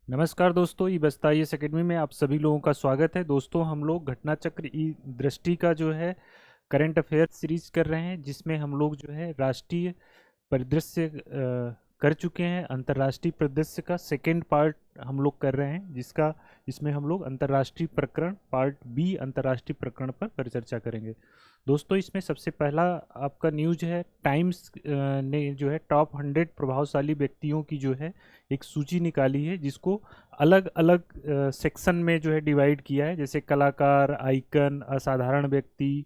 नमस्कार दोस्तों, ई बस्ता IAS अकेडमी में आप सभी लोगों का स्वागत है। दोस्तों, हम लोग घटना चक्र ई दृष्टि का जो है करंट अफेयर सीरीज कर रहे हैं, जिसमें हम लोग जो है राष्ट्रीय परिदृश्य कर चुके हैं। अंतर्राष्ट्रीय परिदृश्य का सेकेंड पार्ट हम लोग कर रहे हैं, जिसका इसमें हम लोग अंतर्राष्ट्रीय प्रकरण पार्ट बी अंतर्राष्ट्रीय प्रकरण पर परिचर्चा करेंगे। दोस्तों, इसमें सबसे पहला आपका न्यूज है, टाइम्स ने जो है टॉप 100 प्रभावशाली व्यक्तियों की जो है एक सूची निकाली है, जिसको अलग अलग सेक्शन में जो है डिवाइड किया है, जैसे कलाकार, आइकन, असाधारण व्यक्ति,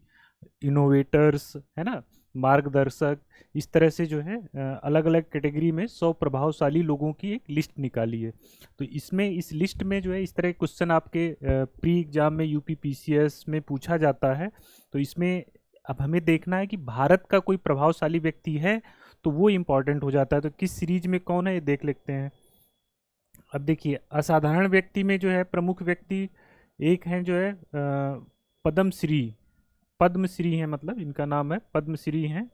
इनोवेटर्स, है ना, मार्गदर्शक। इस तरह से जो है अलग अलग कैटेगरी में 100 प्रभावशाली लोगों की एक लिस्ट निकाली है। तो इसमें इस लिस्ट में जो है इस तरह के क्वेश्चन आपके प्री एग्जाम में UP PCS में पूछा जाता है। तो इसमें अब हमें देखना है कि भारत का कोई प्रभावशाली व्यक्ति है, तो वो इम्पोर्टेंट हो जाता है। तो किस सीरीज में कौन है ये देख लेते हैं। अब देखिए, असाधारण व्यक्ति में जो है प्रमुख व्यक्ति एक हैं जो है पद्मश्री। पद्मश्री हैं, मतलब इनका नाम है पद्मश्री हैं।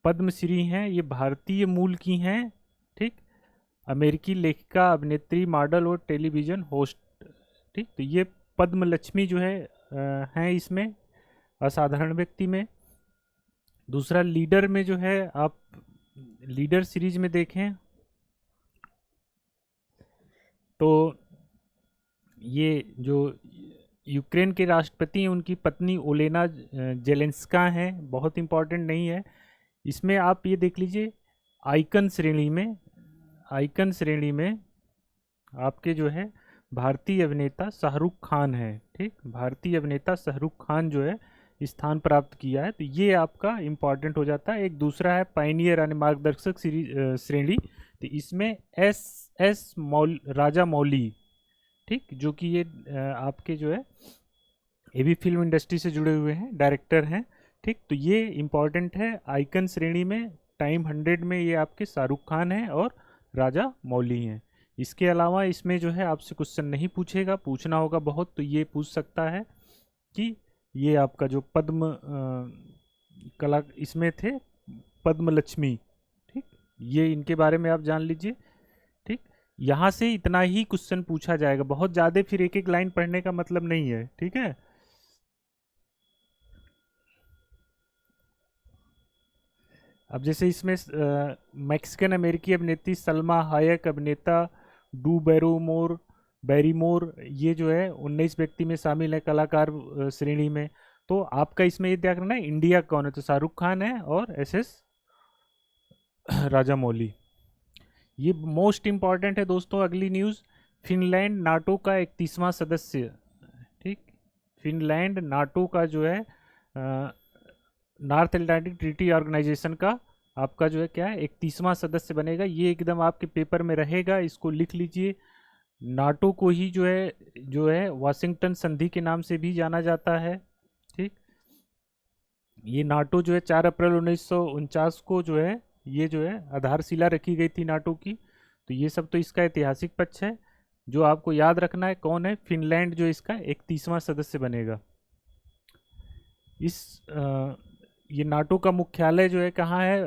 पद्मश्री हैं, ये भारतीय मूल की हैं। ठीक, अमेरिकी लेखिका, अभिनेत्री, मॉडल और टेलीविजन होस्ट। ठीक, तो ये पद्मलक्ष्मी जो है हैं इसमें असाधारण व्यक्ति में। दूसरा, लीडर में जो है आप लीडर सीरीज में देखें तो ये जो यूक्रेन के राष्ट्रपति हैं, उनकी पत्नी ओलेना जेलेंस्का हैं। बहुत इंपॉर्टेंट नहीं है। इसमें आप ये देख लीजिए, आइकन श्रेणी में आपके जो है भारतीय अभिनेता शाहरुख खान है। ठीक, भारतीय अभिनेता शाहरुख खान जो है स्थान प्राप्त किया है, तो ये आपका इम्पॉर्टेंट हो जाता है। एक दूसरा है पाइनियर यानी मार्गदर्शक श्रेणी। तो इसमें एस राजा मौली, ठीक, जो कि ये आपके जो है ये भी फिल्म इंडस्ट्री से जुड़े हुए हैं, डायरेक्टर हैं। ठीक, तो ये इम्पॉर्टेंट है। आइकन श्रेणी में टाइम 100 में ये आपके शाहरुख खान हैं और राजा मौली हैं। इसके अलावा इसमें जो है आपसे क्वेश्चन नहीं पूछेगा, पूछना होगा बहुत, तो ये पूछ सकता है कि ये आपका जो पद्म कला इसमें थे पद्मलक्ष्मी। ठीक, ये इनके बारे में आप जान लीजिए। ठीक, यहाँ से इतना ही क्वेश्चन पूछा जाएगा, बहुत ज़्यादा फिर एक एक लाइन पढ़ने का मतलब नहीं है। ठीक है। अब जैसे इसमें मैक्सिकन अमेरिकी अभिनेत्री सलमा हायक, अभिनेता डू बैरीमोर, ये जो है 19 व्यक्ति में शामिल है कलाकार श्रेणी में। तो आपका इसमें ये ध्यान रखना है इंडिया कौन है, तो शाहरुख खान है और SS राजा मौली। ये मोस्ट इंपॉर्टेंट है दोस्तों। अगली न्यूज़, फिनलैंड नाटो का 31वां सदस्य। ठीक, फिनलैंड नाटो का जो है नॉर्थ अटलांटिक ट्रीटी ऑर्गेनाइजेशन का आपका जो है क्या है 31वां सदस्य बनेगा। ये एकदम आपके पेपर में रहेगा, इसको लिख लीजिए। नाटो को ही जो है वाशिंगटन संधि के नाम से भी जाना जाता है। ठीक, ये नाटो जो है 4 अप्रैल 1949 को जो है ये जो है आधारशिला रखी गई थी नाटो की। तो ये सब तो इसका ऐतिहासिक पक्ष है। जो आपको याद रखना है कौन है, फिनलैंड जो इसका 31वां सदस्य बनेगा। इस ये नाटो का मुख्यालय जो है कहाँ है,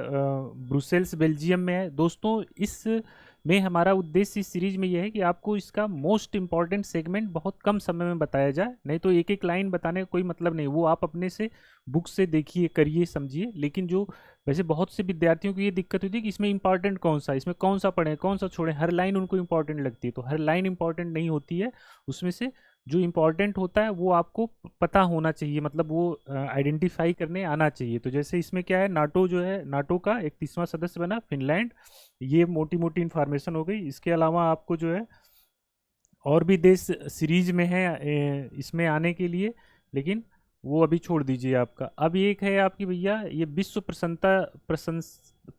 ब्रुसेल्स बेल्जियम में है। दोस्तों, इस में हमारा उद्देश्य इस सीरीज में यह है कि आपको इसका मोस्ट इंपॉर्टेंट सेगमेंट बहुत कम समय में बताया जाए। नहीं तो एक एक लाइन बताने का कोई मतलब नहीं, वो आप अपने से बुक से देखिए, करिए, समझिए। लेकिन जो वैसे बहुत से विद्यार्थियों को ये दिक्कत होती है कि इसमें इंपॉर्टेंट कौन सा, इसमें कौन सा पढ़ें, कौन सा छोड़ें, हर लाइन उनको इंपॉर्टेंट लगती है। तो हर लाइन इंपॉर्टेंट नहीं होती है, उसमें से जो इम्पोर्टेंट होता है वो आपको पता होना चाहिए, मतलब वो आइडेंटिफाई करने आना चाहिए। तो जैसे इसमें क्या है, नाटो जो है नाटो का 31वां सदस्य बना फिनलैंड। ये मोटी मोटी इन्फॉर्मेशन हो गई। इसके अलावा आपको जो है और भी देश सीरीज में है इसमें आने के लिए, लेकिन वो अभी छोड़ दीजिए आपका। अब एक है आपकी भैया, ये विश्व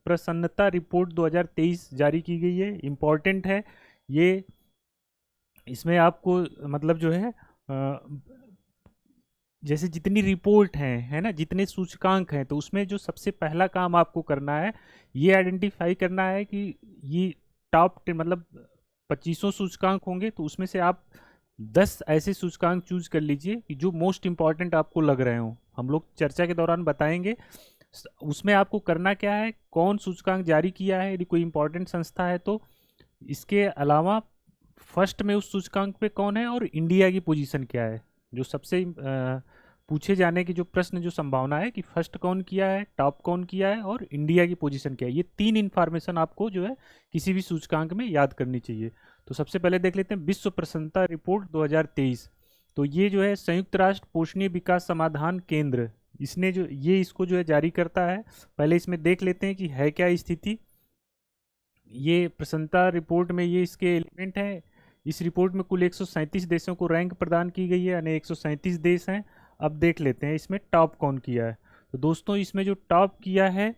प्रसन्नता रिपोर्ट 2023 जारी की गई है, इम्पॉर्टेंट है ये। इसमें आपको मतलब जो है जैसे जितनी रिपोर्ट हैं, है ना, जितने सूचकांक हैं, तो उसमें जो सबसे पहला काम आपको करना है ये आइडेंटिफाई करना है कि ये टॉप 10 मतलब 2500 सूचकांक होंगे, तो उसमें से आप 10 ऐसे सूचकांक चूज कर लीजिए कि जो मोस्ट इंपॉर्टेंट आपको लग रहे हो। हम लोग चर्चा के दौरान बताएंगे। उसमें आपको करना क्या है, कौन सूचकांक जारी किया है, यदि कोई इंपॉर्टेंट संस्था है तो इसके अलावा फर्स्ट में उस सूचकांक पे कौन है और इंडिया की पोजीशन क्या है, जो सबसे पूछे जाने की जो प्रश्न जो संभावना है कि फर्स्ट कौन किया है, टॉप कौन किया है और इंडिया की पोजीशन क्या है, ये तीन इंफॉर्मेशन आपको जो है किसी भी सूचकांक में याद करनी चाहिए। तो सबसे पहले देख लेते हैं विश्व प्रसन्नता रिपोर्ट 2023। तो ये जो है संयुक्त राष्ट्र पोषणीय विकास समाधान केंद्र, इसने जो ये इसको जो है जारी करता है। पहले इसमें देख लेते हैं कि है क्या स्थिति। ये प्रसन्नता रिपोर्ट में ये इसके एलिमेंट हैं। इस रिपोर्ट में कुल 137 देशों को रैंक प्रदान की गई है, यानी 137 देश हैं। अब देख लेते हैं इसमें टॉप कौन किया है। तो दोस्तों इसमें जो टॉप किया है,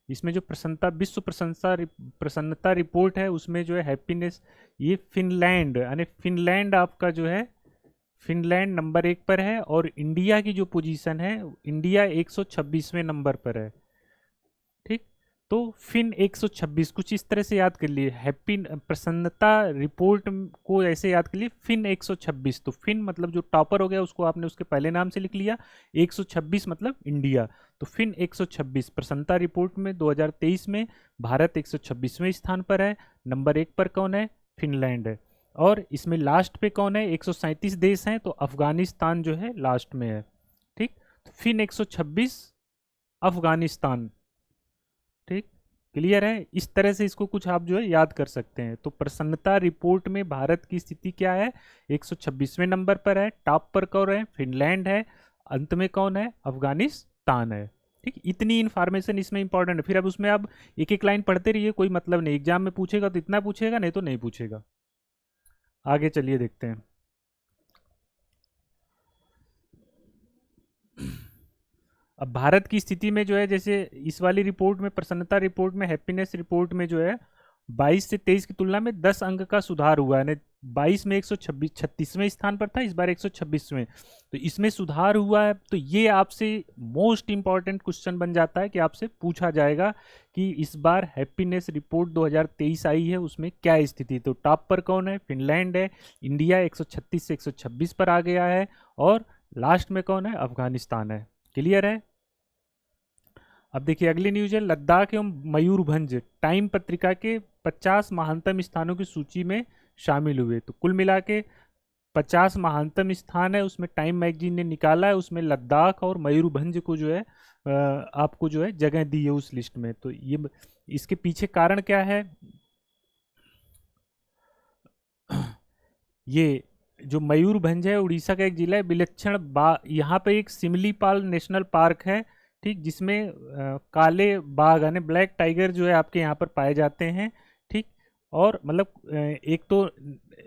इसमें जो प्रसन्नता विश्व प्रसन्नता रिपोर्ट है उसमें जो है हैप्पीनेस, ये फिनलैंड, यानी फिनलैंड आपका जो है फिनलैंड नंबर 1 पर है। और इंडिया की जो पोजीशन है, इंडिया 126वें नंबर पर है। ठीक, तो फिन 126 कुछ इस तरह से याद कर लिए। हैप्पी प्रसन्नता रिपोर्ट को ऐसे याद कर लिए फिन 126। तो फिन मतलब जो टॉपर हो गया उसको आपने उसके पहले नाम से लिख लिया, 126 मतलब इंडिया। तो फिन 126 प्रसन्नता रिपोर्ट में 2023 में भारत 126वें स्थान पर है। नंबर 1 पर कौन है? फिनलैंड है। और इसमें लास्ट पे कौन है? 137 देश हैं, तो अफगानिस्तान जो है लास्ट में है। ठीक, तो फिन 126 अफगानिस्तान। ठीक, क्लियर है? इस तरह से इसको कुछ आप जो है याद कर सकते हैं। तो प्रसन्नता रिपोर्ट में भारत की स्थिति क्या है? 126वें नंबर पर है। टॉप पर कौन है? फिनलैंड है। अंत में कौन है? अफगानिस्तान है। ठीक, इतनी इंफॉर्मेशन इसमें इंपॉर्टेंट है। फिर अब उसमें आप एक एक लाइन पढ़ते रहिए, कोई मतलब नहीं। एग्जाम में पूछेगा तो इतना पूछेगा, नहीं तो नहीं पूछेगा। आगे चलिए देखते हैं। अब भारत की स्थिति में जो है, जैसे इस वाली रिपोर्ट में, प्रसन्नता रिपोर्ट में, हैप्पीनेस रिपोर्ट में जो है 22 से 23 की तुलना में 10 अंक का सुधार हुआ है। 22 में 136वें स्थान पर था, इस बार 126वें। तो इसमें सुधार हुआ है। तो ये आपसे मोस्ट इंपॉर्टेंट क्वेश्चन बन जाता है कि आपसे पूछा जाएगा कि इस बार हैप्पीनेस रिपोर्ट 2023 आई है, उसमें क्या स्थिति। तो टॉप पर कौन है? फिनलैंड है। इंडिया 136 से 126 पर आ गया है। और लास्ट में कौन है? अफगानिस्तान है। क्लियर है? अब देखिए अगली न्यूज है, लद्दाख एवं मयूरभंज टाइम पत्रिका के 50 महानतम स्थानों की सूची में शामिल हुए। तो कुल मिला के 50 महानतम स्थान है, उसमें टाइम मैगजीन ने निकाला है। उसमें लद्दाख और मयूरभंज को जो है आपको जो है जगह दी है उस लिस्ट में। तो ये इसके पीछे कारण क्या है? ये जो मयूरभंज है उड़ीसा का एक जिला है। विलक्षण यहाँ पे एक सिमलीपाल नेशनल पार्क है। ठीक, जिसमें काले बाघ यानी ब्लैक टाइगर जो है आपके यहाँ पर पाए जाते हैं। ठीक, और मतलब एक तो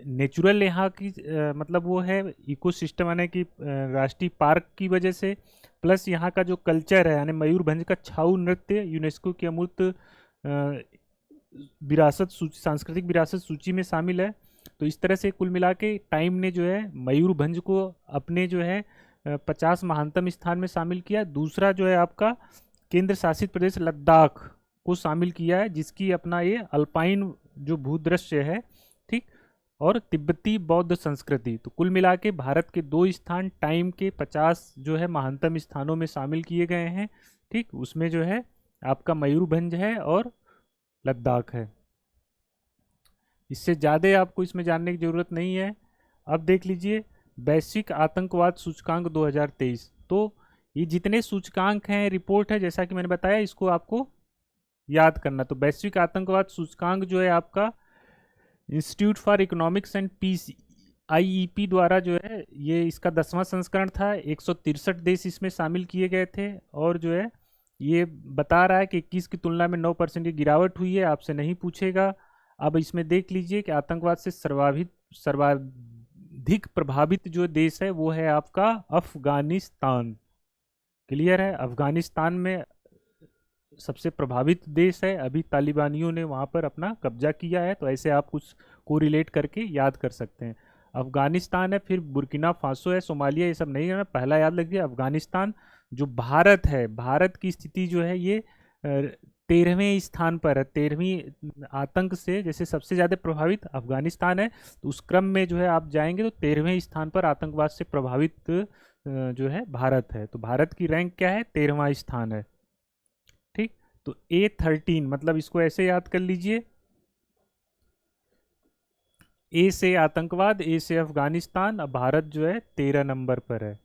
नेचुरल यहाँ की मतलब वो है इकोसिस्टम, यानी कि राष्ट्रीय पार्क की वजह से, प्लस यहाँ का जो कल्चर है, यानी मयूरभंज का छाऊ नृत्य यूनेस्को की अमूर्त विरासत सूची, सांस्कृतिक विरासत सूची में शामिल है। तो इस तरह से कुल मिला के टाइम ने जो है मयूरभंज को अपने जो है 50 महानतम स्थान में शामिल किया। दूसरा जो है आपका केंद्र शासित प्रदेश लद्दाख को शामिल किया है, जिसकी अपना ये अल्पाइन जो भूदृश्य है। ठीक, और तिब्बती बौद्ध संस्कृति। तो कुल मिला के भारत के 2 स्थान टाइम के 50 जो है महानतम स्थानों में शामिल किए गए हैं। ठीक, उसमें जो है आपका मयूरभंज है और लद्दाख है। इससे ज़्यादा आपको इसमें जानने की ज़रूरत नहीं है। अब देख लीजिए वैश्विक आतंकवाद सूचकांक 2023। तो ये जितने सूचकांक हैं, रिपोर्ट है, जैसा कि मैंने बताया, इसको आपको याद करना। तो वैश्विक आतंकवाद सूचकांक जो है आपका institute for economics and peace, IEP द्वारा जो है, ये इसका 10वां संस्करण था। 163 देश इसमें शामिल किए गए थे। और जो है ये बता रहा है कि 21 की तुलना में 9% की गिरावट हुई है। आपसे नहीं पूछेगा। अब इसमें देख लीजिए कि आतंकवाद से सर्वाधिक प्रभावित जो देश है वो है आपका अफगानिस्तान। क्लियर है? अफगानिस्तान में सबसे प्रभावित देश है। अभी तालिबानियों ने वहाँ पर अपना कब्जा किया है। तो ऐसे आप कुछ को रिलेट करके याद कर सकते हैं। अफगानिस्तान है, फिर बुर्किना फासो है, सोमालिया, ये सब नहीं है। पहला याद रखिए अफगानिस्तान। जो भारत है, भारत की स्थिति जो है ये 13वें स्थान पर है। 13वीं आतंक से जैसे सबसे ज़्यादा प्रभावित अफगानिस्तान है, तो उस क्रम में जो है आप जाएंगे तो 13वें स्थान पर आतंकवाद से प्रभावित जो है भारत है। तो भारत की रैंक क्या है? 13वां स्थान है। ठीक, तो A13 मतलब इसको ऐसे याद कर लीजिए ए से आतंकवाद, ए से अफगानिस्तान, अब भारत जो है 13 नंबर पर है।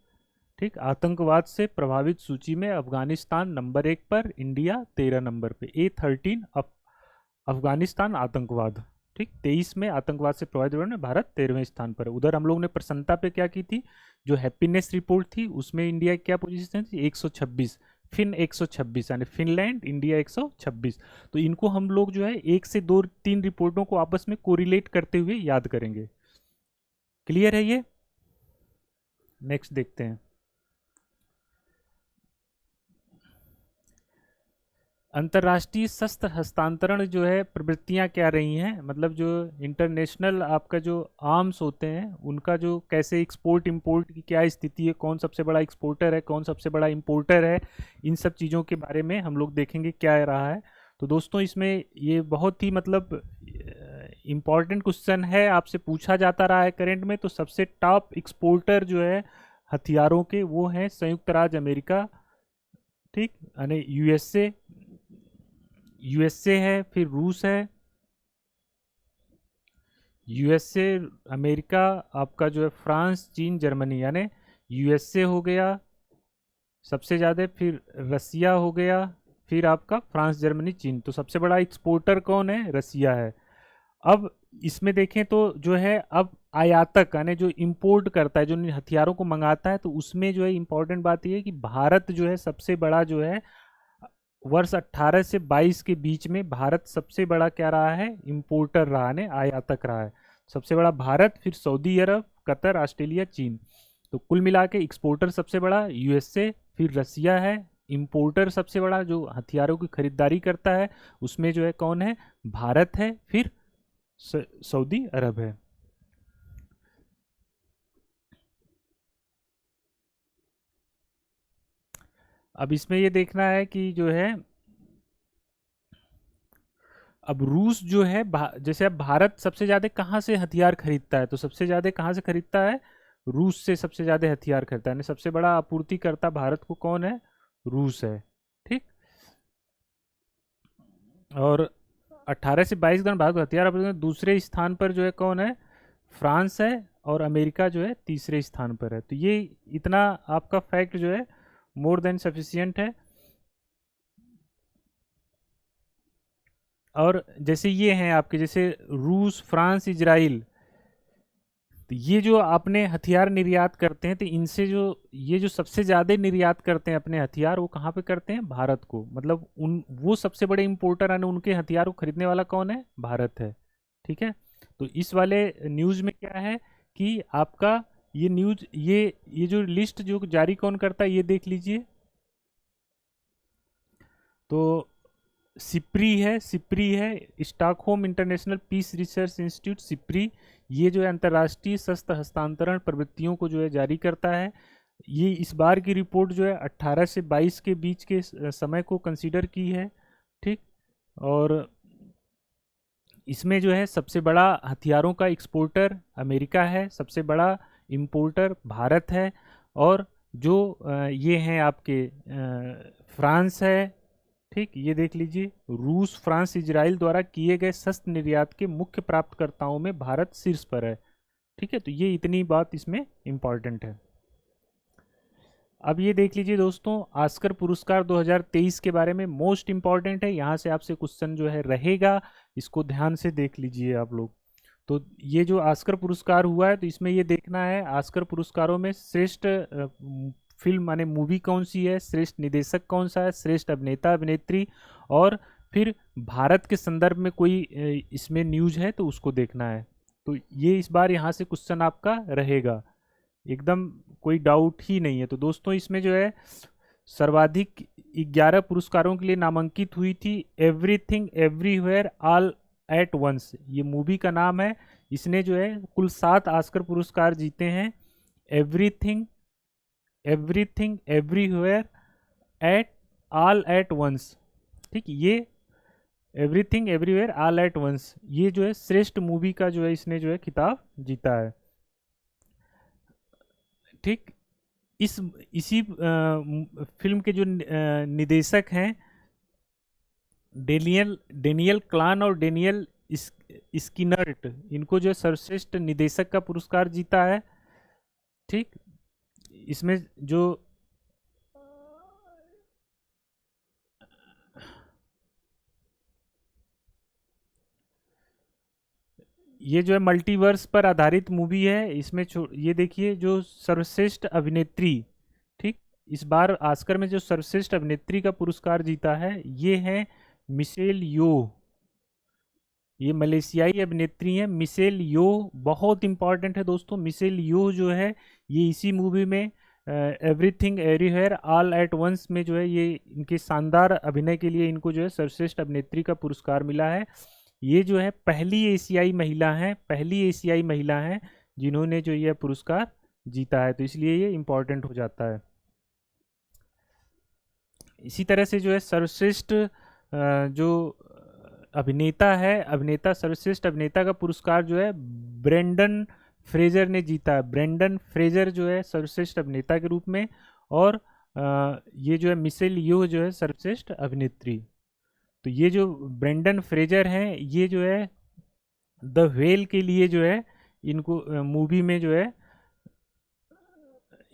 ठीक, आतंकवाद से प्रभावित सूची में अफगानिस्तान नंबर 1 पर, इंडिया 13 नंबर पे। A13 अफगानिस्तान आतंकवाद। ठीक, 23 में आतंकवाद से प्रभावित वर्ल्ड में भारत 13वें स्थान पर है। उधर हम लोग ने प्रसन्नता पे क्या की थी, जो हैप्पीनेस रिपोर्ट थी उसमें इंडिया की क्या पोजीशन थी, 126। फिन 126 यानी फिनलैंड, इंडिया 126। तो इनको हम लोग जो है 1 से 2 3 रिपोर्टों को आपस में कोरिलेट करते हुए याद करेंगे। क्लियर है ये? नेक्स्ट देखते हैं। अंतर्राष्ट्रीय शस्त्र हस्तांतरण जो है प्रवृत्तियां क्या रही हैं, मतलब जो इंटरनेशनल आपका जो आर्म्स होते हैं उनका जो कैसे एक्सपोर्ट इंपोर्ट की क्या स्थिति है, कौन सबसे बड़ा एक्सपोर्टर है, कौन सबसे बड़ा इंपोर्टर है, इन सब चीज़ों के बारे में हम लोग देखेंगे क्या रहा है। तो दोस्तों इसमें ये बहुत ही मतलब इम्पॉर्टेंट क्वेश्चन है, आपसे पूछा जाता रहा है करंट में। तो सबसे टॉप एक्सपोर्टर जो है हथियारों के वो हैं संयुक्त राज्य अमेरिका। ठीक, यानी यूएसए है, फिर रूस है, यूएसए, अमेरिका, आपका जो है फ्रांस, चीन, जर्मनी, यानी यूएसए हो गया सबसे ज़्यादा, फिर रसिया हो गया, फिर आपका फ्रांस, जर्मनी, चीन। तो सबसे बड़ा एक्सपोर्टर कौन है, रसिया है। अब इसमें देखें तो जो है अब आयातक यानी जो इंपोर्ट करता है, जो हथियारों को मंगाता है, तो उसमें जो है इंपॉर्टेंट बात यह है कि भारत जो है सबसे बड़ा जो है वर्ष 18 से 22 के बीच में भारत सबसे बड़ा क्या रहा है, इंपोर्टर रहा है, आयातक रहा है। सबसे बड़ा भारत, फिर सऊदी अरब, कतर, ऑस्ट्रेलिया, चीन। तो कुल मिला के एक्सपोर्टर सबसे बड़ा यूएसए, फिर रसिया है। इंपोर्टर सबसे बड़ा जो हथियारों की खरीदारी करता है उसमें जो है कौन है, भारत है, फिर सऊदी अरब है। अब इसमें ये देखना है कि जो है अब रूस जो है जैसे अब भारत सबसे ज़्यादा कहाँ से हथियार खरीदता है, तो सबसे ज़्यादा कहाँ से खरीदता है, रूस से सबसे ज़्यादा हथियार खरीदता है। यानी सबसे बड़ा आपूर्तिकर्ता भारत को कौन है, रूस है। ठीक, और 18 से 22 गण भारत को हथियार आपूर्ति दूसरे स्थान पर जो है कौन है, फ्रांस है, और अमेरिका जो है तीसरे स्थान पर है। तो ये इतना आपका फैक्ट जो है मोर देन सफिशियंट है। और जैसे ये हैं आपके, जैसे रूस, फ्रांस, इजराइल, तो ये जो अपने हथियार निर्यात करते हैं, तो इनसे जो ये जो सबसे ज़्यादा निर्यात करते हैं अपने हथियार, वो कहाँ पे करते हैं, भारत को। मतलब उन वो सबसे बड़े इंपोर्टर हैं, उनके हथियार को खरीदने वाला कौन है, भारत है। ठीक है, तो इस वाले न्यूज़ में क्या है कि आपका ये न्यूज़ ये जो लिस्ट जो जारी कौन करता है ये देख लीजिए। तो सिप्री है, Stockholm international peace research institute, SIPRI. ये जो है अंतर्राष्ट्रीय शस्त्र हस्तांतरण प्रवृत्तियों को जो है जारी करता है। ये इस बार की रिपोर्ट जो है 18 से 22 के बीच के समय को कंसीडर की है। ठीक, और इसमें जो है सबसे बड़ा हथियारों का एक्सपोर्टर अमेरिका है, सबसे बड़ा इंपोर्टर भारत है, और जो ये हैं आपके फ्रांस है। ठीक, ये देख लीजिए, रूस, फ्रांस, इजराइल द्वारा किए गए शस्त्र निर्यात के मुख्य प्राप्तकर्ताओं में भारत शीर्ष पर है। ठीक है, तो ये इतनी बात इसमें इम्पॉर्टेंट है। अब ये देख लीजिए दोस्तों, ऑस्कर पुरस्कार 2023 के बारे में मोस्ट इम्पॉर्टेंट है, यहाँ से आपसे क्वेश्चन जो है रहेगा, इसको ध्यान से देख लीजिए आप लोग। तो ये जो ऑस्कर पुरस्कार हुआ है, तो इसमें ये देखना है ऑस्कर पुरस्कारों में श्रेष्ठ फिल्म माने मूवी कौन सी है, श्रेष्ठ निदेशक कौन सा है, श्रेष्ठ अभिनेता अभिनेत्री, और फिर भारत के संदर्भ में कोई इसमें न्यूज है तो उसको देखना है। तो ये इस बार यहाँ से क्वेश्चन आपका रहेगा, एकदम कोई डाउट ही नहीं है। तो दोस्तों इसमें जो है सर्वाधिक 11 पुरस्कारों के लिए नामांकित हुई थी everything everywhere all at once, ये मूवी का नाम है। इसने जो है कुल 7 ऑस्कर पुरस्कार जीते हैं। Everything everywhere at all at once. ठीक, ये everything everywhere all at once, ये जो है श्रेष्ठ मूवी का जो है इसने जो है खिताब जीता है। ठीक, इसी फिल्म के जो निदेशक हैं डेनियल क्लान और डेनियल स्किनर्ट, इनको जो है सर्वश्रेष्ठ निदेशक का पुरस्कार जीता है। ठीक, इसमें जो ये जो है मल्टीवर्स पर आधारित मूवी है। इसमें ये देखिए जो सर्वश्रेष्ठ अभिनेत्री, ठीक, इस बार ऑस्कर में जो सर्वश्रेष्ठ अभिनेत्री का पुरस्कार जीता है ये है मिशेल यो। ये मलेशियाई अभिनेत्री हैं मिशेल यो, बहुत इंपॉर्टेंट है दोस्तों। मिशेल यो जो है ये इसी मूवी में everything everywhere all at once में जो है ये इनके शानदार अभिनय के लिए इनको जो है सर्वश्रेष्ठ अभिनेत्री का पुरस्कार मिला है। ये जो है पहली एशियाई महिला हैं, पहली एशियाई महिला हैं जिन्होंने जो यह पुरस्कार जीता है, तो इसलिए ये इम्पोर्टेंट हो जाता है। इसी तरह से जो है सर्वश्रेष्ठ जो अभिनेता है, अभिनेता सर्वश्रेष्ठ अभिनेता का पुरस्कार जो है ब्रेंडन फ्रेजर ने जीता है। ब्रेंडन फ्रेजर जो है सर्वश्रेष्ठ अभिनेता के रूप में, और ये जो है मिशेल यो जो है सर्वश्रेष्ठ अभिनेत्री। तो ये जो ब्रेंडन फ्रेजर हैं ये जो है द व्हेल के लिए जो है इनको मूवी में जो है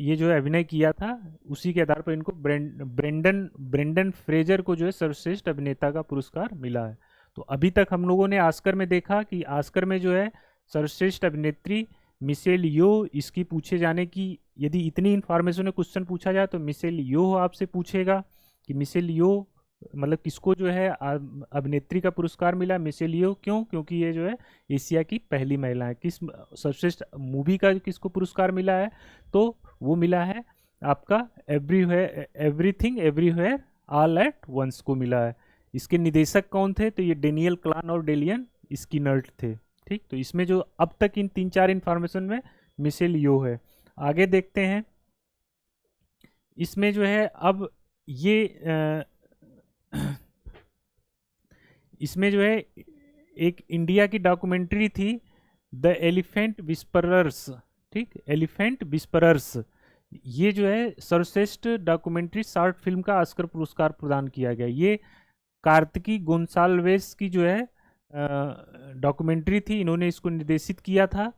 ये जो है अभिनय किया था, उसी के आधार पर इनको ब्रेंडन फ्रेजर को जो है सर्वश्रेष्ठ अभिनेता का पुरस्कार मिला है। तो अभी तक हम लोगों ने ऑस्कर में देखा कि ऑस्कर में जो है सर्वश्रेष्ठ अभिनेत्री मिशेल यो, इसकी पूछे जाने की यदि इतनी इन्फॉर्मेशन में क्वेश्चन पूछा जाए तो मिशेल यो आपसे पूछेगा कि मिशेल यो मतलब किसको जो है अभिनेत्री का पुरस्कार मिला, मिशेल यो। क्यों? क्योंकि ये जो है एशिया की पहली महिला है। किस सर्वश्रेष्ठ मूवी का किसको पुरस्कार मिला है? तो वो मिला है आपका everywhere everything everywhere all at once को मिला है। इसके निदेशक कौन थे? तो ये डेनियल क्लान और डेलियन स्किनर्ट थे। ठीक, तो इसमें जो अब तक इन 3-4 इन्फॉर्मेशन में मिशेल यो है। आगे देखते हैं, इसमें जो है अब ये इसमें जो है एक इंडिया की डॉक्यूमेंट्री थी द एलिफेंट विस्परर्स। ठीक, एलिफेंट विस्परर्स, ये जो है सर्वश्रेष्ठ डॉक्यूमेंट्री शॉर्ट फिल्म का ऑस्कर पुरस्कार प्रदान किया गया। ये कार्तिकी गोंसाल्वेस की जो है डॉक्यूमेंट्री थी, इन्होंने इसको निर्देशित किया था।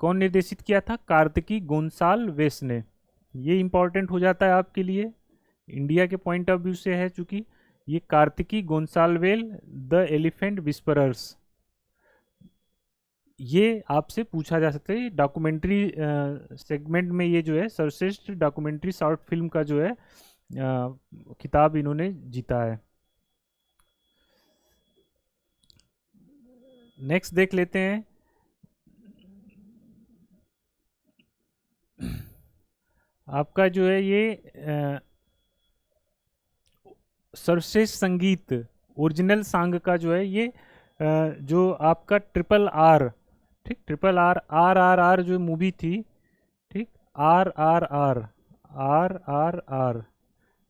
कौन निर्देशित किया था? कार्तिकी गोंसाल्वेस ने। ये इंपॉर्टेंट हो जाता है आपके लिए, इंडिया के पॉइंट ऑफ व्यू से है, चूंकि ये कार्तिकी गोंसाल्वेल द एलिफेंट विस्परर्स, ये आपसे पूछा जा सकता है। डॉक्यूमेंट्री सेगमेंट में ये जो है सर्वश्रेष्ठ डॉक्यूमेंट्री शॉर्ट फिल्म का जो है खिताब इन्होंने जीता है। नेक्स्ट देख लेते हैं, आपका जो है ये सर्वश्रेष्ठ संगीत ओरिजिनल सॉन्ग का जो है ये जो आपका ट्रिपल आर, ठीक, triple R R R R जो मूवी थी, ठीक, R R R R R R,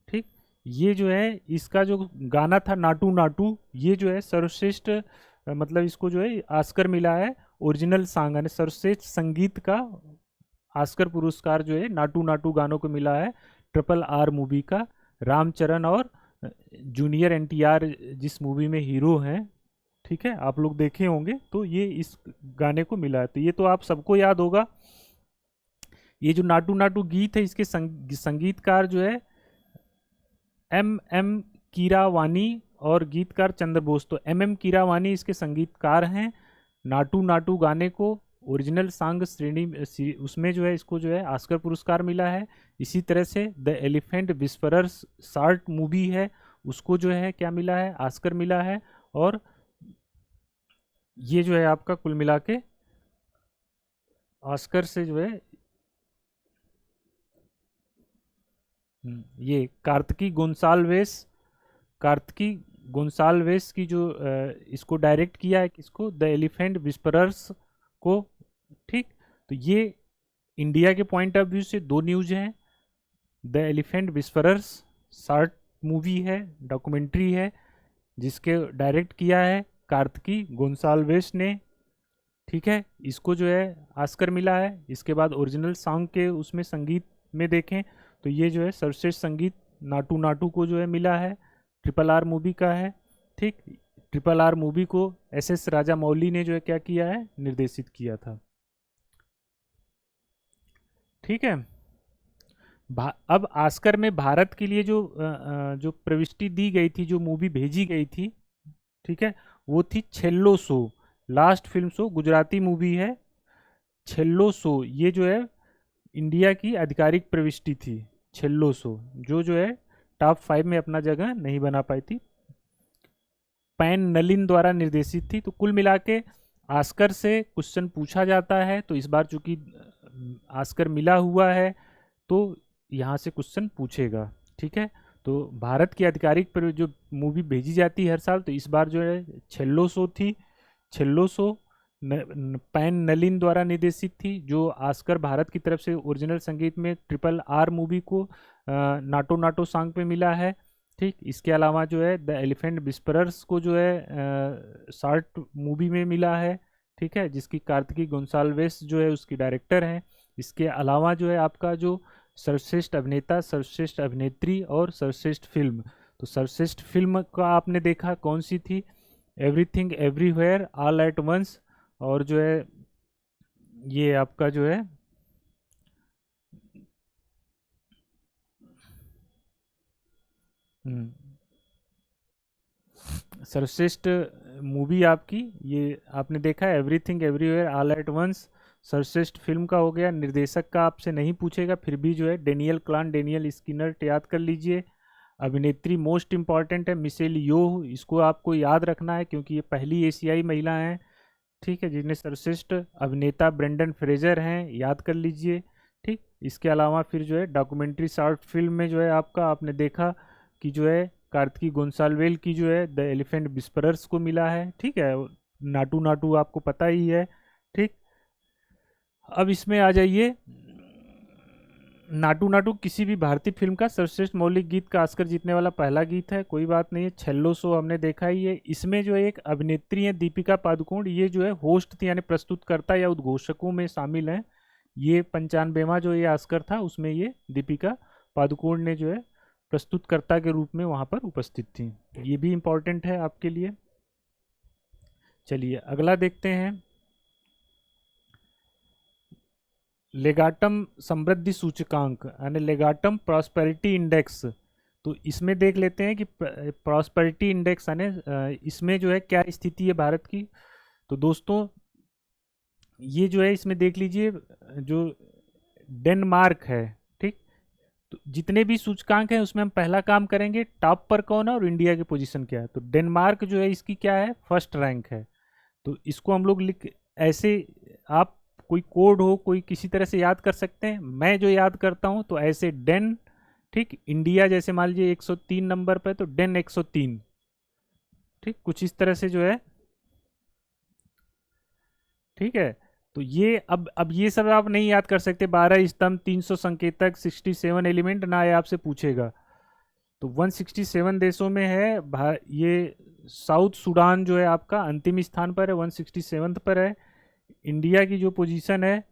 ठीक, ये जो है इसका जो गाना था नाटू नाटू, ये जो है सर्वश्रेष्ठ मतलब इसको जो है ऑस्कर मिला है ओरिजिनल सॉन्ग, यानी सर्वश्रेष्ठ संगीत का ऑस्कर पुरस्कार जो है नाटू नाटू गानों को मिला है ट्रिपल आर मूवी का। रामचरण और जूनियर एनटीआर जिस मूवी में हीरो हैं, ठीक है, आप लोग देखे होंगे, तो ये इस गाने को मिला है। तो ये तो आप सबको याद होगा। ये जो नाटू नाटू गीत है इसके संगीतकार जो है एम कीरावानी और गीतकार चंद्र बोस। तो एम कीरावानी इसके संगीतकार हैं। नाटू नाटू गाने को ओरिजिनल सॉन्ग श्रेणी उसमें जो है इसको जो है ऑस्कर पुरस्कार मिला है। इसी तरह से the elephant whisperers short movie है, उसको जो है क्या मिला है? ऑस्कर मिला है। और ये जो है आपका कुल मिला के ऑस्कर से जो है ये कार्तिकी गोंसाल्वेस की जो इसको डायरेक्ट किया है, किसको? द एलिफेंट विस्परर्स को। ठीक, तो ये इंडिया के पॉइंट ऑफ व्यू से दो न्यूज हैं। The elephant whisperers short movie है, डॉक्यूमेंट्री है, जिसके डायरेक्ट किया है कार्तिकी गोंसाल्वेस ने। ठीक है, इसको जो है ऑस्कर मिला है। इसके बाद ओरिजिनल सॉन्ग के उसमें संगीत में देखें तो ये जो है सर्वश्रेष्ठ संगीत नाटू नाटू को जो है मिला है, ट्रिपल आर मूवी का है। ठीक, RRR मूवी को SS राजामौली ने जो है क्या किया है, निर्देशित किया था। ठीक है। अब ऑस्कर में भारत के लिए जो प्रविष्टि दी गई थी, जो मूवी भेजी गई थी, ठीक है, वो थी Chhello show, last film show, Gujarati movie है छेल्लो शो। ये जो है इंडिया की आधिकारिक प्रविष्टि थी, छेल्लो शो, जो है टॉप 5 में अपना जगह नहीं बना पाई थी, पैन नलिन द्वारा निर्देशित थी। तो कुल मिला के ऑस्कर से क्वेश्चन पूछा जाता है, तो इस बार चूंकि ऑस्कर मिला हुआ है तो यहाँ से क्वेश्चन पूछेगा। ठीक है, तो भारत की आधिकारिक पर जो मूवी भेजी जाती है हर साल, तो इस बार जो है छेल्लो शो थी। छेल्लो शो पैन नलिन द्वारा निर्देशित थी, जो ऑस्कर भारत की तरफ से ओरिजिनल संगीत में RRR मूवी को नाटो नाटो सॉन्ग पे मिला है। ठीक, इसके अलावा जो है द एलिफेंट विस्परर्स को जो है शॉर्ट मूवी में मिला है। ठीक है, जिसकी कार्तिकी गोंसाल्वेस जो है उसकी डायरेक्टर हैं। इसके अलावा जो है आपका जो सर्वश्रेष्ठ अभिनेता, सर्वश्रेष्ठ अभिनेत्री और सर्वश्रेष्ठ फिल्म, तो सर्वश्रेष्ठ फिल्म का आपने देखा कौन सी थी, everything everywhere all at once, और जो है ये आपका जो है सर्वश्रेष्ठ मूवी आपकी ये आपने देखा, everything everywhere all at once सर्वश्रेष्ठ फिल्म का हो गया। निर्देशक का आपसे नहीं पूछेगा, फिर भी जो है डेनियल क्लान, डेनियल स्किनर याद कर लीजिए। अभिनेत्री मोस्ट इम्पॉर्टेंट है मिशेल योह, इसको आपको याद रखना है क्योंकि ये पहली एशियाई महिला हैं, ठीक है, जिन्हें सर्वश्रेष्ठ अभिनेता ब्रेंडन फ्रेजर हैं, याद कर लीजिए। ठीक, इसके अलावा फिर जो है डॉक्यूमेंट्री शॉर्ट फिल्म में जो है आपका आपने देखा कि जो है कार्तिकी गोंसाल्वेल की जो है द एलिफेंट विस्परर्स को मिला है। ठीक है, नाटू नाटू आपको पता ही है। ठीक, अब इसमें आ जाइए, नाटू नाटू किसी भी भारतीय फिल्म का सर्वश्रेष्ठ मौलिक गीत का ऑस्कर जीतने वाला पहला गीत है, कोई बात नहीं है। छेल्लो शो हमने देखा ही है। इसमें जो है एक अभिनेत्री है दीपिका पादुकोण, ये जो है होस्ट थी, यानी प्रस्तुतकर्ता या उद्घोषकों में शामिल हैं। ये 95वां जो ये ऑस्कर था उसमें ये दीपिका पादुकोण ने जो है प्रस्तुतकर्ता के रूप में वहाँ पर उपस्थित थी। ये भी इम्पोर्टेंट है आपके लिए। चलिए अगला देखते हैं, लेगाटम समृद्धि सूचकांक यानी लेगाटम प्रॉस्पेरिटी इंडेक्स। तो इसमें देख लेते हैं कि प्रॉस्पेरिटी इंडेक्स यानी इसमें जो है क्या स्थिति है भारत की। तो दोस्तों ये जो है इसमें देख लीजिए, जो डेनमार्क है, ठीक, तो जितने भी सूचकांक हैं उसमें हम पहला काम करेंगे टॉप पर कौन है और इंडिया की पोजीशन क्या है। तो डेनमार्क जो है इसकी क्या है, फर्स्ट रैंक है। तो इसको हम लोग लिख ऐसे, आप कोई कोड हो कोई किसी तरह से याद कर सकते हैं। मैं जो याद करता हूं तो ऐसे डेन, ठीक, इंडिया जैसे मान लीजिए 103 नंबर पर, तो डेन 103, ठीक, कुछ इस तरह से जो है। ठीक है, तो ये अब ये सब आप नहीं याद कर सकते, 12 स्तंभ, 300 संकेतक, 67 एलिमेंट ना, ये आपसे पूछेगा। तो 167 देशों में है ये साउथ सूडान जो है आपका अंतिम स्थान पर है, 167 पर है। इंडिया की जो पोजीशन है,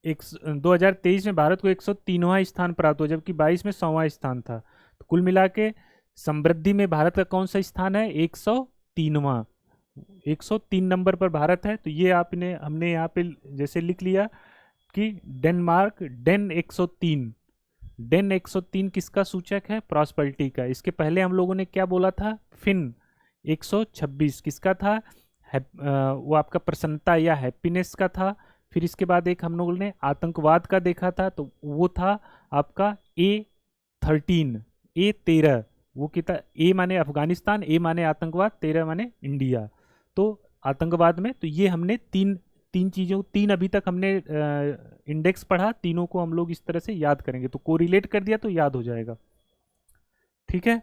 2023 में भारत को 103वां स्थान प्राप्त हुआ, जबकि 22 में 100वां स्थान था। तो कुल मिला के समृद्धि में भारत का कौन सा स्थान है, 103वां, 103 नंबर पर भारत है। तो ये आपने हमने यहाँ पे जैसे लिख लिया कि डेनमार्क डेन 103, डेन 103 किसका सूचक है, प्रॉस्पेरिटी का। इसके पहले हम लोगों ने क्या बोला था, फिन 126 किसका था, वो आपका प्रसन्नता या हैप्पीनेस का था। फिर इसके बाद एक हम लोगों ने आतंकवाद का देखा था, तो वो था आपका A13, A13, वो कितना, ए माने अफगानिस्तान, ए माने आतंकवाद, 13 माने इंडिया। तो आतंकवाद में तो ये हमने तीन तीन चीज़ों, तीन अभी तक हमने इंडेक्स पढ़ा, तीनों को हम लोग इस तरह से याद करेंगे, तो कोरिलेट कर दिया तो याद हो जाएगा। ठीक है,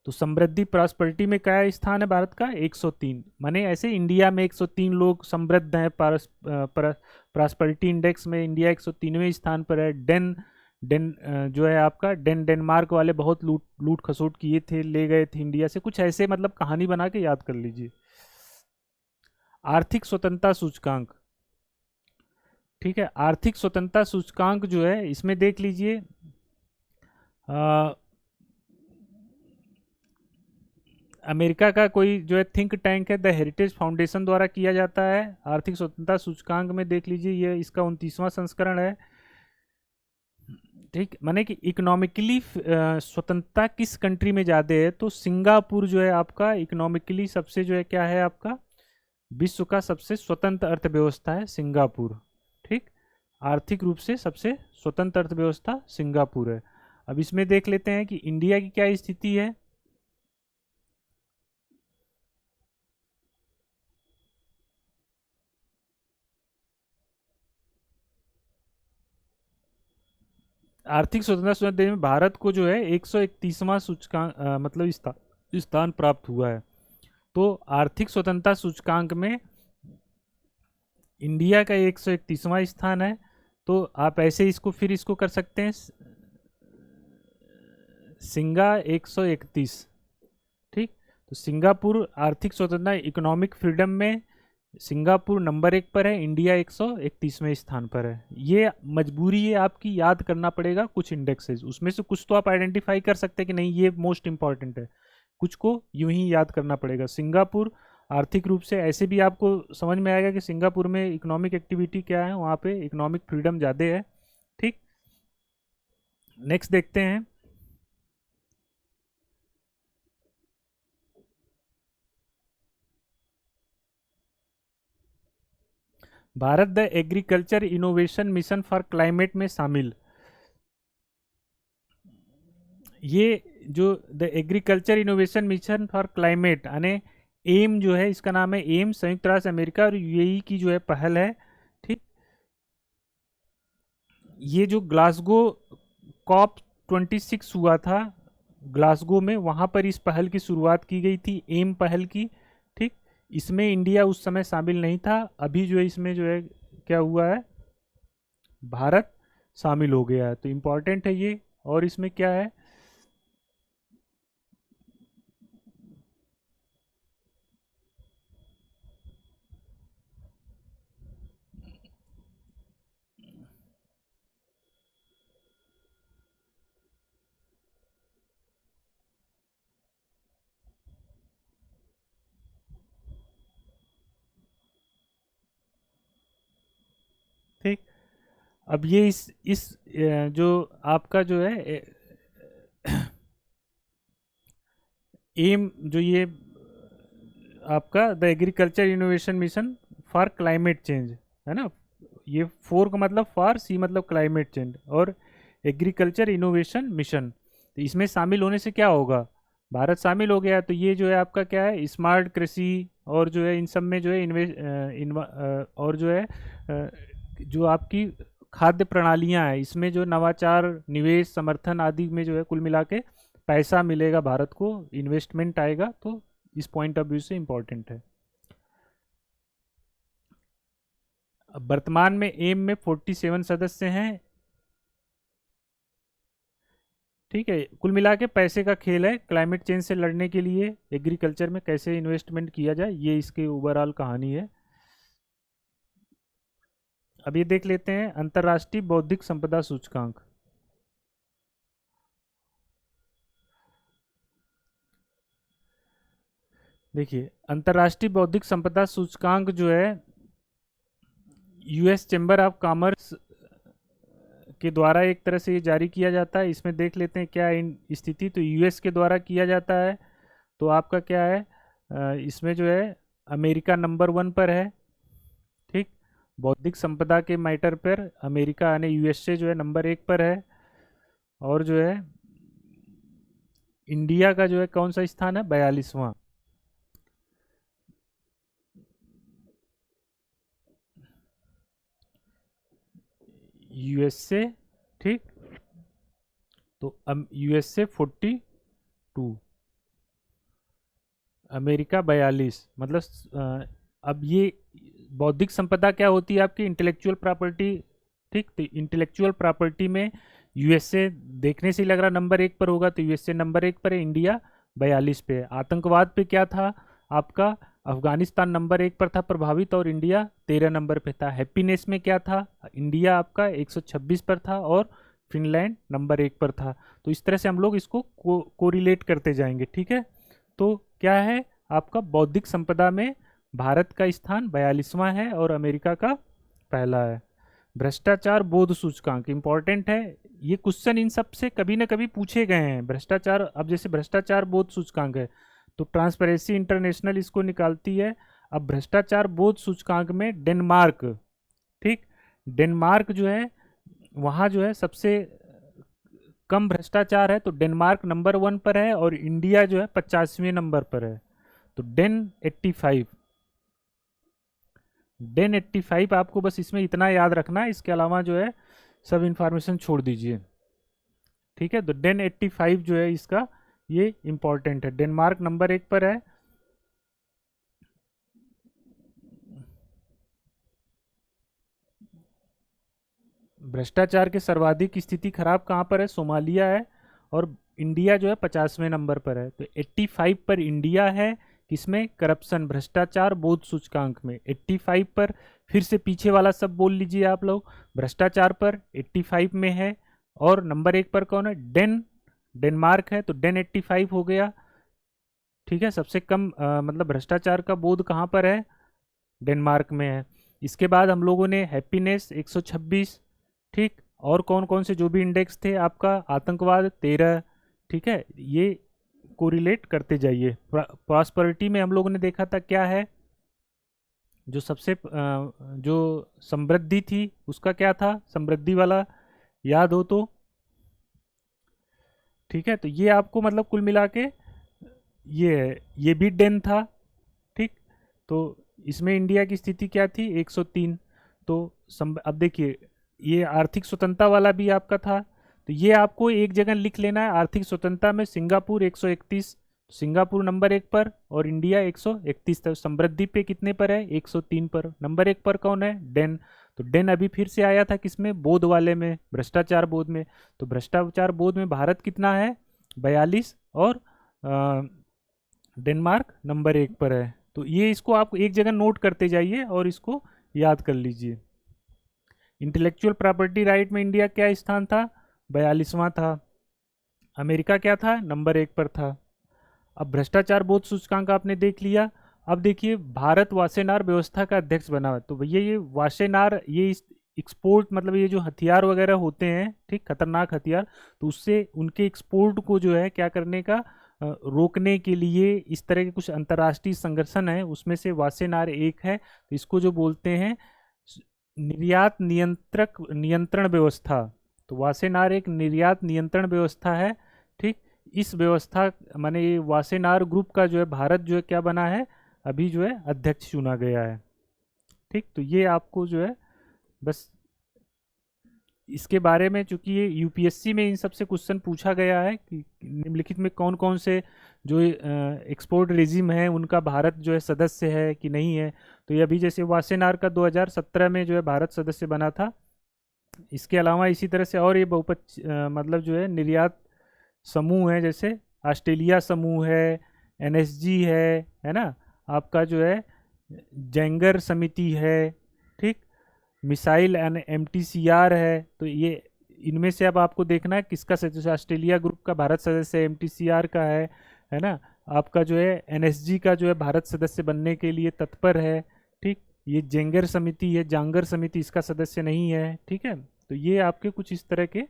तो समृद्धि प्रॉस्पेरिटी में क्या स्थान है भारत का, 103, माने ऐसे इंडिया में 103 लोग समृद्ध हैं, प्रॉस्पेरिटी इंडेक्स में इंडिया 103वें स्थान पर है। डेन डेन जो है आपका डेनमार्क वाले बहुत लूट लूट खसोट किए थे, ले गए थे इंडिया से, कुछ ऐसे मतलब कहानी बना के याद कर लीजिए। आर्थिक स्वतंत्रता सूचकांक, ठीक है, आर्थिक स्वतंत्रता सूचकांक जो है इसमें देख लीजिए, अमेरिका का कोई जो है थिंक टैंक है द हेरिटेज फाउंडेशन द्वारा किया जाता है। आर्थिक स्वतंत्रता सूचकांक में देख लीजिए, ये इसका 29वां संस्करण है। ठीक, माने कि इकोनॉमिकली स्वतंत्रता किस कंट्री में ज़्यादा है, तो सिंगापुर जो है आपका इकोनॉमिकली सबसे जो है क्या है आपका, विश्व का सबसे स्वतंत्र अर्थव्यवस्था है सिंगापुर। ठीक, आर्थिक रूप से सबसे स्वतंत्र अर्थव्यवस्था सिंगापुर है। अब इसमें देख लेते हैं कि इंडिया की क्या स्थिति है। आर्थिक स्वतंत्रता देने में भारत को जो है 131वां सूचकांक मतलब स्थान प्राप्त हुआ है। तो आर्थिक स्वतंत्रता सूचकांक में इंडिया का 131वां स्थान है। तो आप ऐसे इसको फिर इसको कर सकते हैं, सिंगा 131। ठीक, तो सिंगापुर आर्थिक स्वतंत्रता इकोनॉमिक फ्रीडम में सिंगापुर नंबर 1 पर है, इंडिया 131वें स्थान पर है। ये मजबूरी है आपकी, याद करना पड़ेगा कुछ इंडेक्सेस, उसमें से कुछ तो आप आइडेंटिफाई कर सकते हैं कि नहीं ये मोस्ट इंपॉर्टेंट है, कुछ को यूं ही याद करना पड़ेगा। सिंगापुर आर्थिक रूप से ऐसे भी आपको समझ में आएगा कि सिंगापुर में इकोनॉमिक एक्टिविटी क्या है, वहाँ पे इकोनॉमिक फ्रीडम ज़्यादा है। ठीक, नेक्स्ट देखते हैं। Bharat the agriculture innovation mission for climate में शामिल। ये जो the agriculture innovation mission for climate यानी एम जो है, इसका नाम है एम, संयुक्त राष्ट्र अमेरिका और यूएई की जो है पहल है। ठीक, ये जो ग्लासगो कॉप 26 हुआ था ग्लासगो में, वहाँ पर इस पहल की शुरुआत की गई थी, एम पहल की। ठीक, इसमें इंडिया उस समय शामिल नहीं था, अभी जो है इसमें जो है क्या हुआ है, भारत शामिल हो गया है, तो इम्पॉर्टेंट है ये। और इसमें क्या है, ठीक, अब ये इस जो आपका जो है एम जो ये आपका the agriculture innovation mission for climate change है ना, ये फोर का मतलब फॉर, सी मतलब क्लाइमेट चेंज, और एग्रीकल्चर इनोवेशन मिशन, तो इसमें शामिल होने से क्या होगा, भारत शामिल हो गया, तो ये जो है आपका क्या है, स्मार्ट कृषि और जो है इन सब में जो है और जो है जो आपकी खाद्य प्रणालियां हैं, इसमें जो नवाचार, निवेश, समर्थन आदि में जो है कुल मिला के पैसा मिलेगा भारत को, इन्वेस्टमेंट आएगा, तो इस पॉइंट ऑफ व्यू से इम्पोर्टेंट है। अब वर्तमान में एम में 47 सदस्य हैं। ठीक है, कुल मिला के पैसे का खेल है, क्लाइमेट चेंज से लड़ने के लिए एग्रीकल्चर में कैसे इन्वेस्टमेंट किया जाए, ये इसकी ओवरऑल कहानी है। अब ये देख लेते हैं अंतर्राष्ट्रीय बौद्धिक संपदा सूचकांक। देखिए, अंतर्राष्ट्रीय बौद्धिक संपदा सूचकांक जो है यूएस चैम्बर ऑफ कॉमर्स के द्वारा एक तरह से ये जारी किया जाता है। इसमें देख लेते हैं क्या इन स्थिति, तो यूएस के द्वारा किया जाता है, तो आपका क्या है, इसमें जो है अमेरिका नंबर 1 पर है। ठीक, बौद्धिक संपदा के मैटर पर अमेरिका यानी यूएसए जो है नंबर 1 पर है। और जो है इंडिया का जो है कौन सा स्थान है, 42वां। यूएसए, ठीक, तो यूएसए 42, अमेरिका 42, मतलब अब ये बौद्धिक संपदा क्या होती है आपकी, इंटेलेक्चुअल प्रॉपर्टी। ठीक, तो इंटेलेक्चुअल प्रॉपर्टी में यूएसए देखने से ही लग रहा नंबर 1 पर होगा, तो यूएसए नंबर 1 पर है, इंडिया 42 पे है। आतंकवाद पे क्या था आपका, अफगानिस्तान नंबर 1 पर था प्रभावित, और इंडिया 13 नंबर पे था। हैप्पीनेस में क्या था, इंडिया आपका 126 पर था और फिनलैंड नंबर 1 पर था। तो इस तरह से हम लोग इसको कोरिलेट करते जाएंगे। ठीक है, तो क्या है आपका बौद्धिक संपदा में भारत का स्थान 42वां है और अमेरिका का पहला है। भ्रष्टाचार बोध सूचकांक इंपॉर्टेंट है, ये क्वेश्चन इन सब से कभी ना कभी पूछे गए हैं। भ्रष्टाचार, अब जैसे भ्रष्टाचार बोध सूचकांक है तो ट्रांसपेरेंसी इंटरनेशनल इसको निकालती है। अब भ्रष्टाचार बोध सूचकांक में डेनमार्क, ठीक, डेनमार्क जो है वहाँ जो है सबसे कम भ्रष्टाचार है, तो डेनमार्क नंबर 1 पर है और इंडिया जो है 50वें नंबर पर है। तो डेन 85 आपको बस इसमें इतना याद रखना है, इसके अलावा जो है सब इंफॉर्मेशन छोड़ दीजिए, ठीक है। तो डेन 85 जो है इसका ये इंपॉर्टेंट है, डेनमार्क नंबर 1 पर है। भ्रष्टाचार के सर्वाधिक स्थिति खराब कहाँ पर है, सोमालिया है, और इंडिया जो है 50वें नंबर पर है। तो 85 पर इंडिया है, किसमें, करप्शन भ्रष्टाचार बोध सूचकांक में 85 पर। फिर से पीछे वाला सब बोल लीजिए आप लोग, भ्रष्टाचार पर 85 में है, और नंबर 1 पर कौन है, डेनमार्क है, तो डेन 85 हो गया, ठीक है। सबसे कम मतलब भ्रष्टाचार का बोध कहाँ पर है, डेनमार्क में है। इसके बाद हम लोगों ने हैप्पीनेस 126, ठीक, और कौन कौन से जो भी इंडेक्स थे आपका, आतंकवाद 13, ठीक है, ये कोरिलेट करते जाइए। प्रॉस्पेरिटी में हम लोगों ने देखा था क्या है, जो सबसे जो समृद्धि थी उसका क्या था, समृद्धि वाला याद हो तो, ठीक है। तो ये आपको मतलब कुल मिला के ये है, ये भी डेन था, ठीक। तो इसमें इंडिया की स्थिति क्या थी, 103। तो अब देखिए ये आर्थिक स्वतंत्रता वाला भी आपका था, तो ये आपको एक जगह लिख लेना है। आर्थिक स्वतंत्रता में सिंगापुर 131, सिंगापुर नंबर 1 पर, और इंडिया 131 था। समृद्धि पे कितने पर है, 103 पर। नंबर 1 पर कौन है, डेन। तो डेन अभी फिर से आया था किसमें, बोध वाले में, भ्रष्टाचार बोध में। तो भ्रष्टाचार बोध में भारत कितना है, 42, और डेनमार्क नंबर 1 पर है। तो ये इसको आप एक जगह नोट करते जाइए और इसको याद कर लीजिए। इंटेलेक्चुअल प्रॉपर्टी राइट में इंडिया क्या स्थान था, 42वां था। अमेरिका क्या था, नंबर 1 पर था। अब भ्रष्टाचार बोध सूचकांक आपने देख लिया। अब देखिए भारत वासेनार व्यवस्था का अध्यक्ष बना है। तो भैया ये वासेनार, ये एक्सपोर्ट मतलब ये जो हथियार वगैरह होते हैं, ठीक, खतरनाक हथियार, तो उससे उनके एक्सपोर्ट को जो है क्या करने का, रोकने के लिए इस तरह के कुछ अंतर्राष्ट्रीय संगठन है, उसमें से वासेनार एक है। तो इसको जो बोलते हैं निर्यात नियंत्रण व्यवस्था। तो वासेनार एक निर्यात नियंत्रण व्यवस्था है, ठीक। इस व्यवस्था माने ये वासेनार ग्रुप का जो है भारत जो है क्या बना है, अभी जो है अध्यक्ष चुना गया है, ठीक। तो ये आपको जो है बस इसके बारे में, चूंकि ये यूपीएससी में इन सबसे क्वेश्चन पूछा गया है कि निम्नलिखित में कौन कौन से जो एक्सपोर्ट रेजिम है उनका भारत जो है सदस्य है कि नहीं है। तो ये अभी जैसे वासेनार का 2017 में जो है भारत सदस्य बना था। इसके अलावा इसी तरह से और ये मतलब जो है निर्यात समूह है, जैसे ऑस्ट्रेलिया समूह है, एनएसजी है ना, आपका जो है जेंगर समिति है, ठीक, मिसाइल एंड एमटीसीआर है। तो ये इनमें से अब आपको देखना है किसका सदस्य, ऑस्ट्रेलिया ग्रुप का भारत सदस्य एमटीसीआर का है ना। आपका जो है एनएसजी का जो है भारत सदस्य बनने के लिए तत्पर है, ठीक। ये जेंगर समिति है, जांगर समिति इसका सदस्य नहीं है, ठीक है। तो ये आपके कुछ इस तरह के,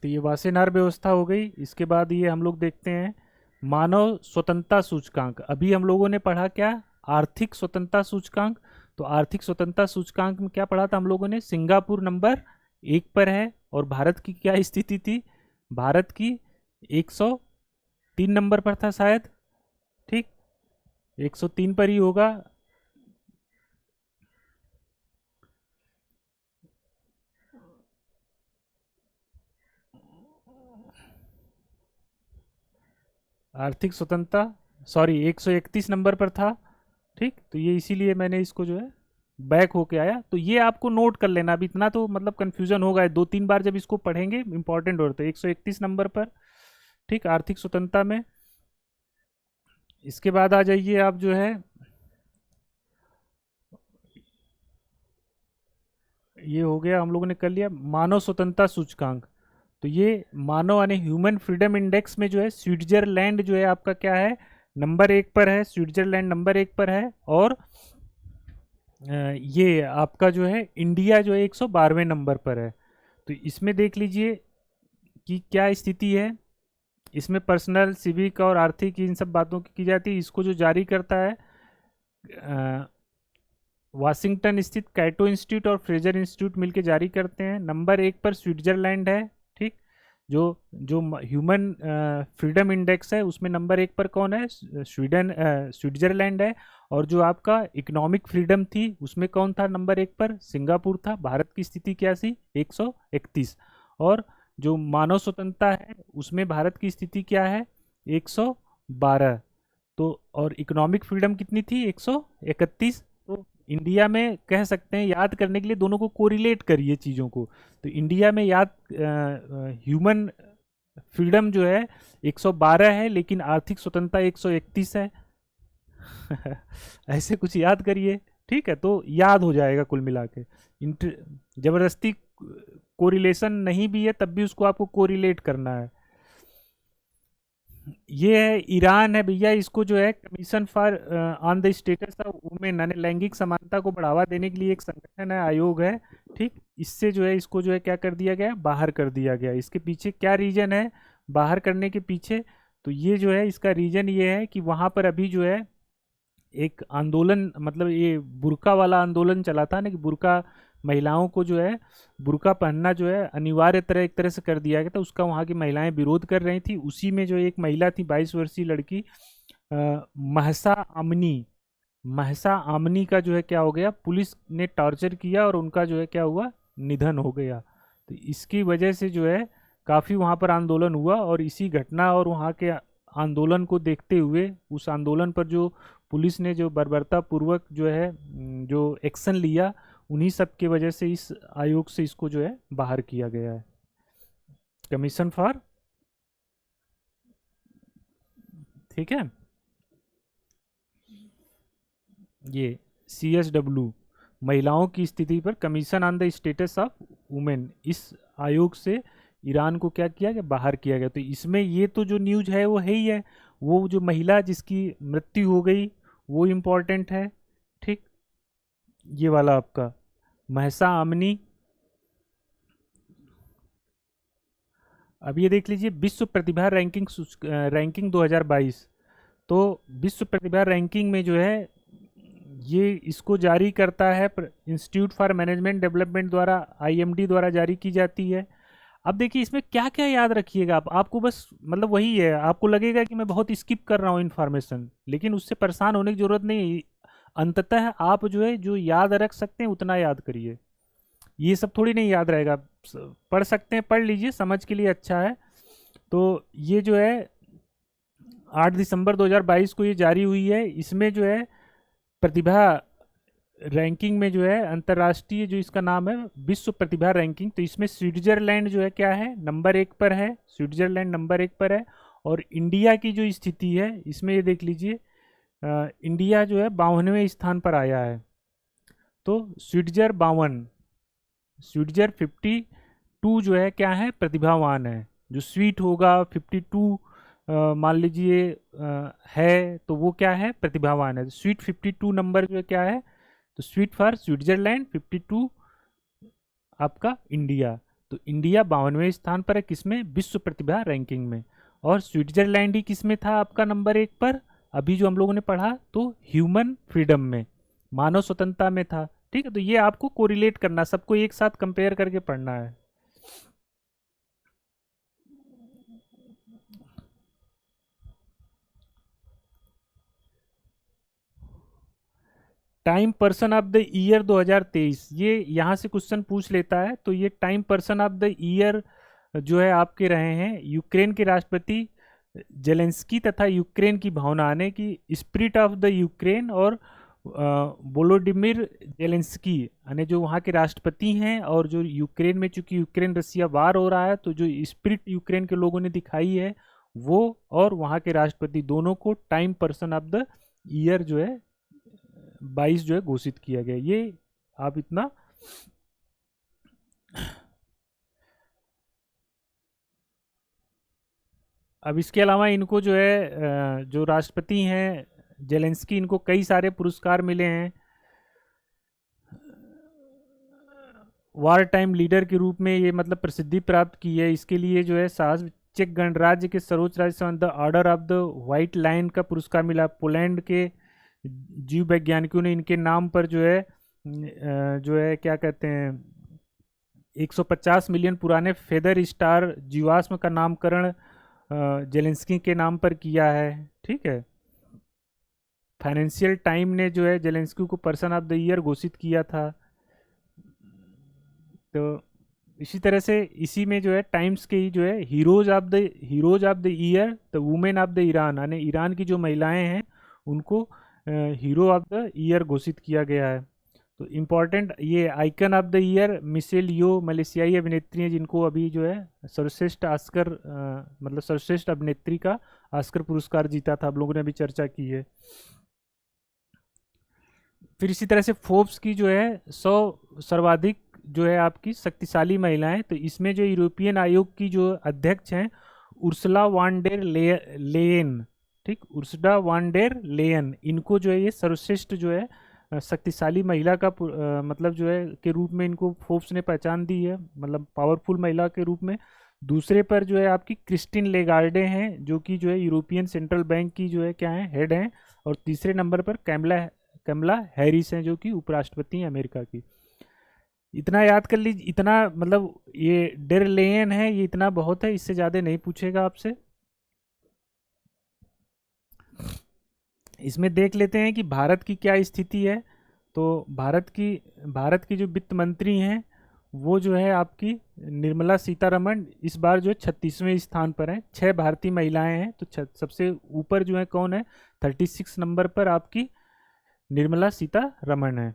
तो ये वासेनार व्यवस्था हो गई। इसके बाद ये हम लोग देखते हैं मानव स्वतंत्रता सूचकांक। अभी हम लोगों ने पढ़ा क्या, आर्थिक स्वतंत्रता सूचकांक। तो आर्थिक स्वतंत्रता सूचकांक में क्या पढ़ा था हम लोगों ने, सिंगापुर नंबर 1 पर है, और भारत की क्या स्थिति थी, भारत की 103 नंबर पर था शायद, ठीक, 103 पर ही होगा। आर्थिक स्वतंत्रता, सॉरी 131 नंबर पर था, ठीक। तो ये इसीलिए मैंने इसको जो है बैक होके आया। तो ये आपको नोट कर लेना, अभी इतना तो मतलब कन्फ्यूजन होगा, 2-3 बार जब इसको पढ़ेंगे इंपॉर्टेंट होता है। 131 नंबर पर, ठीक, आर्थिक स्वतंत्रता में। इसके बाद आ जाइए आप जो है ये हो गया, हम लोगों ने कर लिया मानव स्वतंत्रता सूचकांक। तो ये मानव यानी ह्यूमन फ्रीडम इंडेक्स में जो है स्विट्जरलैंड जो है आपका क्या है, नंबर 1 पर है, स्विट्जरलैंड नंबर 1 पर है। और ये आपका जो है इंडिया जो है 112वें नंबर पर है। तो इसमें देख लीजिए कि क्या स्थिति है। इसमें पर्सनल, सिविक और आर्थिक इन सब बातों की जाती है। इसको जो जारी करता है वाशिंगटन स्थित कैटो इंस्टीट्यूट और फ्रेजर इंस्टीट्यूट मिलकर जारी करते हैं। नंबर 1 पर स्विट्जरलैंड है, ठीक। जो जो ह्यूमन फ्रीडम इंडेक्स है उसमें नंबर 1 पर कौन है, स्विट्जरलैंड है। और जो आपका इकोनॉमिक फ्रीडम थी उसमें कौन था नंबर 1 पर, सिंगापुर था। भारत की स्थिति क्या थी, 131। और जो मानव स्वतंत्रता है उसमें भारत की स्थिति क्या है, 112। तो और इकोनॉमिक फ्रीडम कितनी थी, 131। तो इंडिया में कह सकते हैं, याद करने के लिए दोनों को कोरिलेट करिए चीज़ों को। तो इंडिया में याद ह्यूमन फ्रीडम जो है 112 है, लेकिन आर्थिक स्वतंत्रता 131 है। ऐसे कुछ याद करिए, ठीक है, तो याद हो जाएगा कुल मिला के। जबरदस्ती कोरिलेशन नहीं भी है तब भी उसको आपको कोरिलेट करना है। ये है ईरान है भैया, इसको जो है commission for on the status of women यानी लैंगिक समानता को बढ़ावा देने के लिए एक संगठन है, आयोग है, ठीक। इससे जो है इसको जो है क्या कर दिया गया, बाहर कर दिया गया। इसके पीछे क्या रीजन है बाहर करने के पीछे, तो ये जो है इसका रीजन ये है कि वहाँ पर अभी जो है एक आंदोलन, मतलब ये बुर्का वाला आंदोलन चला था ना, कि बुर्का महिलाओं को जो है बुर्का पहनना जो है अनिवार्य एक तरह से कर दिया गया था। उसका वहाँ की महिलाएं विरोध कर रही थी। उसी में जो एक महिला थी 22 वर्षीय लड़की महसा आमनी, महसा आमनी का जो है क्या हो गया, पुलिस ने टॉर्चर किया और उनका जो है क्या हुआ, निधन हो गया। तो इसकी वजह से जो है काफ़ी वहाँ पर आंदोलन हुआ। और इसी घटना और वहाँ के आंदोलन को देखते हुए उस आंदोलन पर जो पुलिस ने जो बर्बरतापूर्वक जो है जो एक्शन लिया, उन्हीं सब की वजह से इस आयोग से इसको जो है बाहर किया गया है। कमीशन फॉर, ठीक है, ये CSW महिलाओं की स्थिति पर commission on the status of women, इस आयोग से ईरान को क्या किया गया, बाहर किया गया। तो इसमें ये तो जो न्यूज है वो है ही है, वो जो महिला जिसकी मृत्यु हो गई वो इम्पोर्टेंट है, ठीक। ये वाला आपका महसा आमनी। अब ये देख लीजिए विश्व प्रतिभा रैंकिंग, रैंकिंग 2022। तो विश्व प्रतिभा रैंकिंग में जो है ये इसको जारी करता है इंस्टीट्यूट फॉर मैनेजमेंट डेवलपमेंट द्वारा, IMD द्वारा जारी की जाती है। अब देखिए इसमें क्या क्या याद रखिएगा आप, आपको बस मतलब वही है, आपको लगेगा कि मैं बहुत स्किप कर रहा हूँ इन्फॉर्मेशन, लेकिन उससे परेशान होने की जरूरत नहीं। अंततः आप जो है जो याद रख सकते हैं उतना याद करिए, ये सब थोड़ी नहीं याद रहेगा। पढ़ सकते हैं, पढ़ लीजिए, समझ के लिए अच्छा है। तो ये जो है 8 दिसंबर 2022 को ये जारी हुई है। इसमें जो है प्रतिभा रैंकिंग में जो है अंतर्राष्ट्रीय जो इसका नाम है विश्व प्रतिभा रैंकिंग, तो इसमें स्विट्जरलैंड जो है क्या है, नंबर 1 पर है, स्विट्जरलैंड नंबर 1 पर है। और इंडिया की जो स्थिति है इसमें ये देख लीजिए, इंडिया जो है 52वें स्थान पर आया है। तो स्विट्जर 52, स्विट्जर 52 जो है क्या है, प्रतिभावान है। जो स्वीट होगा 52 मान लीजिए है, तो वो क्या है, प्रतिभावान है। स्वीट 52 नंबर जो है क्या है, तो स्वीट फॉर स्विट्जरलैंड, 52 आपका इंडिया। तो इंडिया 52वें स्थान पर है, किसमें, विश्व प्रतिभा रैंकिंग में। और स्विट्जरलैंड ही किसमें था आपका नंबर 1 पर, अभी जो हम लोगों ने पढ़ा, तो ह्यूमन फ्रीडम में, मानव स्वतंत्रता में था, ठीक है। तो ये आपको कोरिलेट करना, सबको एक साथ कंपेयर करके पढ़ना है। Time person of the year 2023, ये यहाँ से क्वेश्चन पूछ लेता है। तो ये time person of the year जो है आपके रहे हैं यूक्रेन के राष्ट्रपति जेलेंस्की तथा यूक्रेन की भावना आने की, स्पिरिट ऑफ द यूक्रेन, और वोलोडिमिर जेलेंस्की यानी जो वहाँ के राष्ट्रपति हैं, और जो यूक्रेन में, चूंकि यूक्रेन रसिया वार हो रहा है, तो जो स्पिरिट यूक्रेन के लोगों ने दिखाई है वो, और वहाँ के राष्ट्रपति, दोनों को time person of the year जो है 22 जो है घोषित किया गया। ये आप इतना अब इसके अलावा इनको जो है जो राष्ट्रपति हैं जेलेंस्की, इनको कई सारे पुरस्कार मिले हैं। वार टाइम लीडर के रूप में ये मतलब प्रसिद्धि प्राप्त की है। इसके लिए जो है साहस चेक गणराज्य के सर्वोच्च राज्य सम्मान the order of the white line का पुरस्कार मिला। पोलैंड के जीव वैज्ञानिकों ने इनके नाम पर जो है क्या कहते हैं 150 मिलियन पुराने फेदर स्टार जीवाश्म का नामकरण जेलेंस्की के नाम पर किया है। ठीक है। फाइनेंशियल टाइम ने जो है जेलेंस्की को पर्सन ऑफ द ईयर घोषित किया था। तो इसी तरह से इसी में जो है टाइम्स के ही जो है heroes of the year the women of the Iran, यानी ईरान की जो महिलाएं हैं उनको हीरो ऑफ द ईयर घोषित किया गया है। तो इम्पॉर्टेंट ये icon of the year Michelle Yeoh मलेशियाई अभिनेत्री हैं, जिनको अभी जो है सर्वश्रेष्ठ ऑस्कर मतलब सर्वश्रेष्ठ अभिनेत्री का ऑस्कर पुरस्कार जीता था। आप लोगों ने अभी चर्चा की है। फिर इसी तरह से फोर्ब्स की जो है 100 सर्वाधिक जो है आपकी शक्तिशाली महिलाएं, तो इसमें जो यूरोपियन आयोग की जो अध्यक्ष हैं उर्सुला वान डेर लेयन, ठीक, उर्सुला वान डेर लेयन, इनको जो है ये सर्वश्रेष्ठ जो है शक्तिशाली महिला का मतलब जो है के रूप में इनको फोर्ब्स ने पहचान दी है, मतलब पावरफुल महिला के रूप में। दूसरे पर जो है आपकी क्रिस्टिन लेगार्डे हैं, जो कि जो है यूरोपियन सेंट्रल बैंक की जो है क्या है हेड हैं। और तीसरे नंबर पर कैमला हैरिस हैं, जो कि उपराष्ट्रपति हैं अमेरिका की। इतना याद कर लीजिए, इतना मतलब ये डेर लेयन है, ये इतना बहुत है, इससे ज़्यादा नहीं पूछेगा आपसे। इसमें देख लेते हैं कि भारत की क्या स्थिति है। तो भारत की जो वित्त मंत्री हैं वो जो है आपकी निर्मला सीतारमण इस बार जो है 36वें स्थान पर हैं। 6 भारतीय महिलाएं हैं, तो सबसे ऊपर जो है कौन है, 36 नंबर पर आपकी निर्मला सीतारमण है।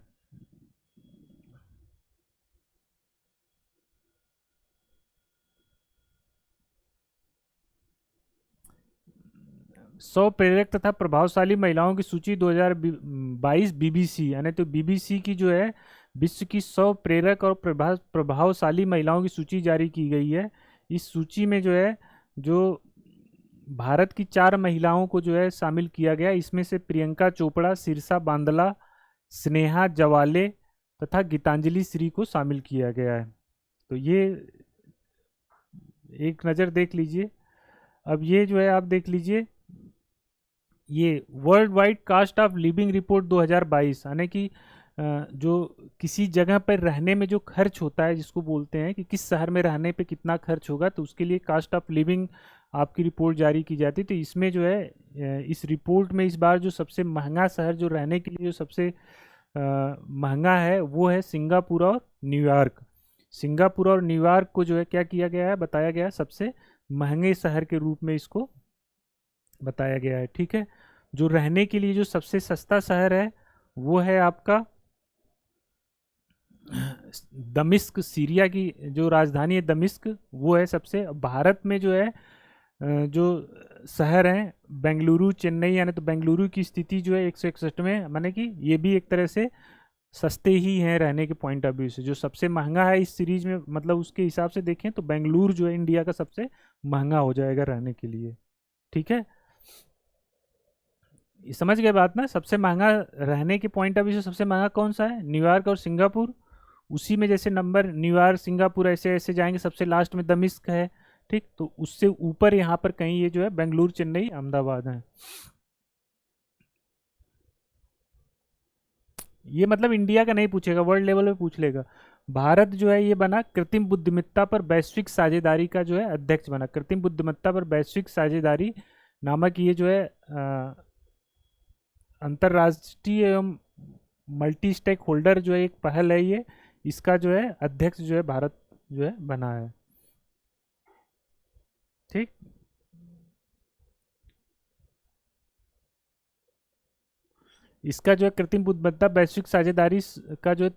100 प्रेरक तथा प्रभावशाली महिलाओं की सूची 2022 बीबीसी, यानी तो बीबीसी की जो है विश्व की 100 प्रेरक और प्रभावशाली महिलाओं की सूची जारी की गई है। इस सूची में जो है जो भारत की 4 महिलाओं को जो है शामिल किया गया। इसमें से प्रियंका चोपड़ा, शीर्षा बांदला, स्नेहा जवाले तथा गीतांजलि श्री को शामिल किया गया है। तो ये एक नज़र देख लीजिए। अब ये जो है आप देख लीजिए, ये world wide cost of living report 2022, यानी कि जो किसी जगह पर रहने में जो खर्च होता है, जिसको बोलते हैं कि किस शहर में रहने पे कितना खर्च होगा, तो उसके लिए कास्ट ऑफ लिविंग आपकी रिपोर्ट जारी की जाती है। तो इसमें जो है इस रिपोर्ट में इस बार जो सबसे महंगा शहर जो रहने के लिए जो सबसे महंगा है वो है सिंगापुर और न्यूयॉर्क। सिंगापुर और न्यूयॉर्क को जो है क्या किया गया है, बताया गया है सबसे महंगे शहर के रूप में इसको बताया गया है। ठीक है। जो रहने के लिए जो सबसे सस्ता शहर है वो है आपका दमिश्क, सीरिया की जो राजधानी है दमिश्क, वो है सबसे। भारत में जो है जो शहर हैं बेंगलुरु, चेन्नई, यानी तो बेंगलुरु की स्थिति जो है 161 में, माने कि ये भी एक तरह से सस्ते ही हैं रहने के पॉइंट ऑफ व्यू से। जो सबसे महंगा है इस सीरीज में, मतलब उसके हिसाब से देखें तो बेंगलुरु जो है इंडिया का सबसे महंगा हो जाएगा रहने के लिए। ठीक है, समझ गए बात ना। सबसे महंगा रहने के पॉइंट ऑफ व्यू से सबसे महंगा कौन सा है, न्यूयॉर्क और सिंगापुर। उसी में जैसे नंबर न्यूयॉर्क सिंगापुर ऐसे ऐसे जाएंगे, सबसे लास्ट में दमिश्क है। ठीक, तो उससे ऊपर यहाँ पर कहीं ये जो है बेंगलुरु, चेन्नई, अहमदाबाद है। ये मतलब इंडिया का नहीं पूछेगा, वर्ल्ड लेवल पे पूछ लेगा। भारत जो है ये बना कृत्रिम बुद्धिमत्ता पर वैश्विक साझेदारी का जो है अध्यक्ष बना। कृत्रिम बुद्धिमत्ता पर वैश्विक साझेदारी नामक ये जो है अंतर्राष्ट्रीय एवं मल्टी स्टेक होल्डर जो है एक पहल है ये, इसका जो है अध्यक्ष जो है भारत जो है बना है। ठीक, इसका जो है कृत्रिम बुद्धिमत्ता वैश्विक साझेदारी का जो है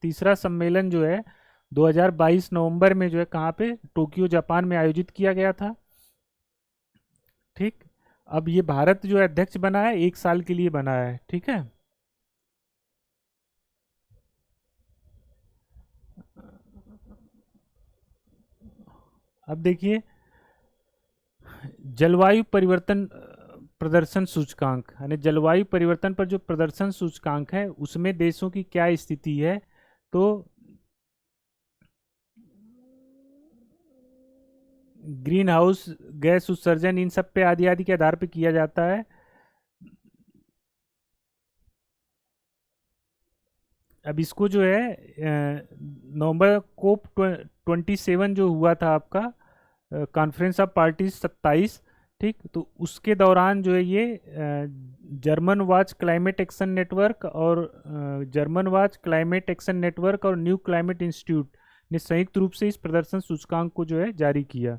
तीसरा सम्मेलन जो है 2022 नवंबर में जो है कहाँ पे, टोक्यो जापान में आयोजित किया गया था। ठीक, अब ये भारत जो है अध्यक्ष बना है, 1 साल के लिए बना है। ठीक है, अब देखिए, जलवायु परिवर्तन प्रदर्शन सूचकांक, यानी जलवायु परिवर्तन पर जो प्रदर्शन सूचकांक है उसमें देशों की क्या स्थिति है। तो ग्रीन हाउस गैस उत्सर्जन इन सब पे आदि आदि के आधार पे किया जाता है। अब इसको जो है नवंबर कोप 27 जो हुआ था आपका, कॉन्फ्रेंस ऑफ पार्टीज 27, ठीक, तो उसके दौरान जो है ये German watch climate action network और German watch climate action network और न्यू क्लाइमेट इंस्टीट्यूट ने संयुक्त रूप से इस प्रदर्शन सूचकांक को जो है जारी किया।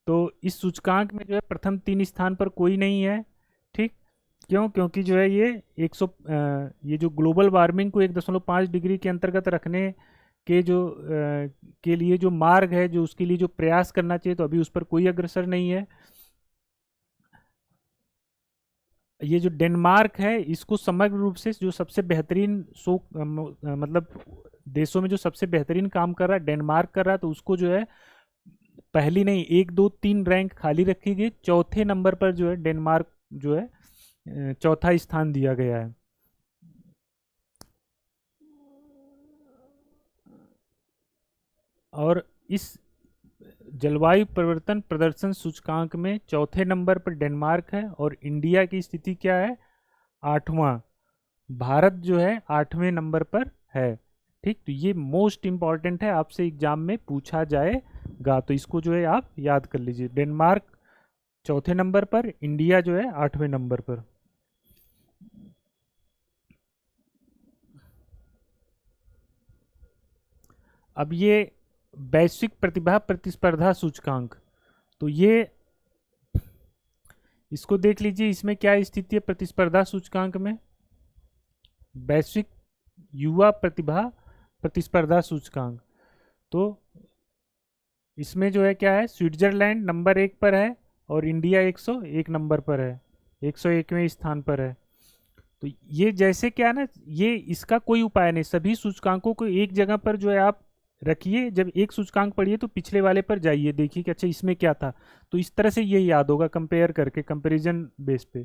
तो इस सूचकांक में जो है प्रथम 3 स्थान पर कोई नहीं है, ठीक। क्यों? क्योंकि जो है ये 100 ये जो ग्लोबल वार्मिंग को 1.5 डिग्री के अंतर्गत रखने के जो के लिए जो मार्ग है, जो उसके लिए जो प्रयास करना चाहिए, तो अभी उस पर कोई अग्रसर नहीं है। ये जो डेनमार्क है, इसको समग्र रूप से जो सबसे बेहतरीन मतलब देशों में जो सबसे बेहतरीन काम कर रहा है डेनमार्क कर रहा है, तो उसको जो है पहली नहीं 1 2 3 रैंक खाली रखी गई, चौथे नंबर पर जो है डेनमार्क जो है चौथा स्थान दिया गया है। और इस जलवायु परिवर्तन प्रदर्शन सूचकांक में चौथे नंबर पर डेनमार्क है और इंडिया की स्थिति क्या है? 8वां। भारत जो है 8वें नंबर पर है, ठीक। तो ये मोस्ट इंपॉर्टेंट है, आपसे एग्जाम में पूछा जाएगा, तो इसको जो है आप याद कर लीजिए। डेनमार्क चौथे नंबर पर, इंडिया जो है 8वें नंबर पर। अब ये वैश्विक प्रतिभा प्रतिस्पर्धा सूचकांक, तो ये इसको देख लीजिए, इसमें क्या स्थिति है प्रतिस्पर्धा सूचकांक में? वैश्विक युवा प्रतिभा प्रतिस्पर्धा सूचकांक, तो इसमें जो है क्या है, स्विट्जरलैंड नंबर 1 पर है और इंडिया 101 नंबर पर है, 101वें स्थान पर है। तो ये जैसे क्या ना, ये इसका कोई उपाय नहीं, सभी सूचकांकों को एक जगह पर जो है आप रखिए, जब एक सूचकांक पढ़िए तो पिछले वाले पर जाइए, देखिए कि अच्छा इसमें क्या था, तो इस तरह से ये याद होगा कंपेयर करके, कंपैरिजन बेस पे।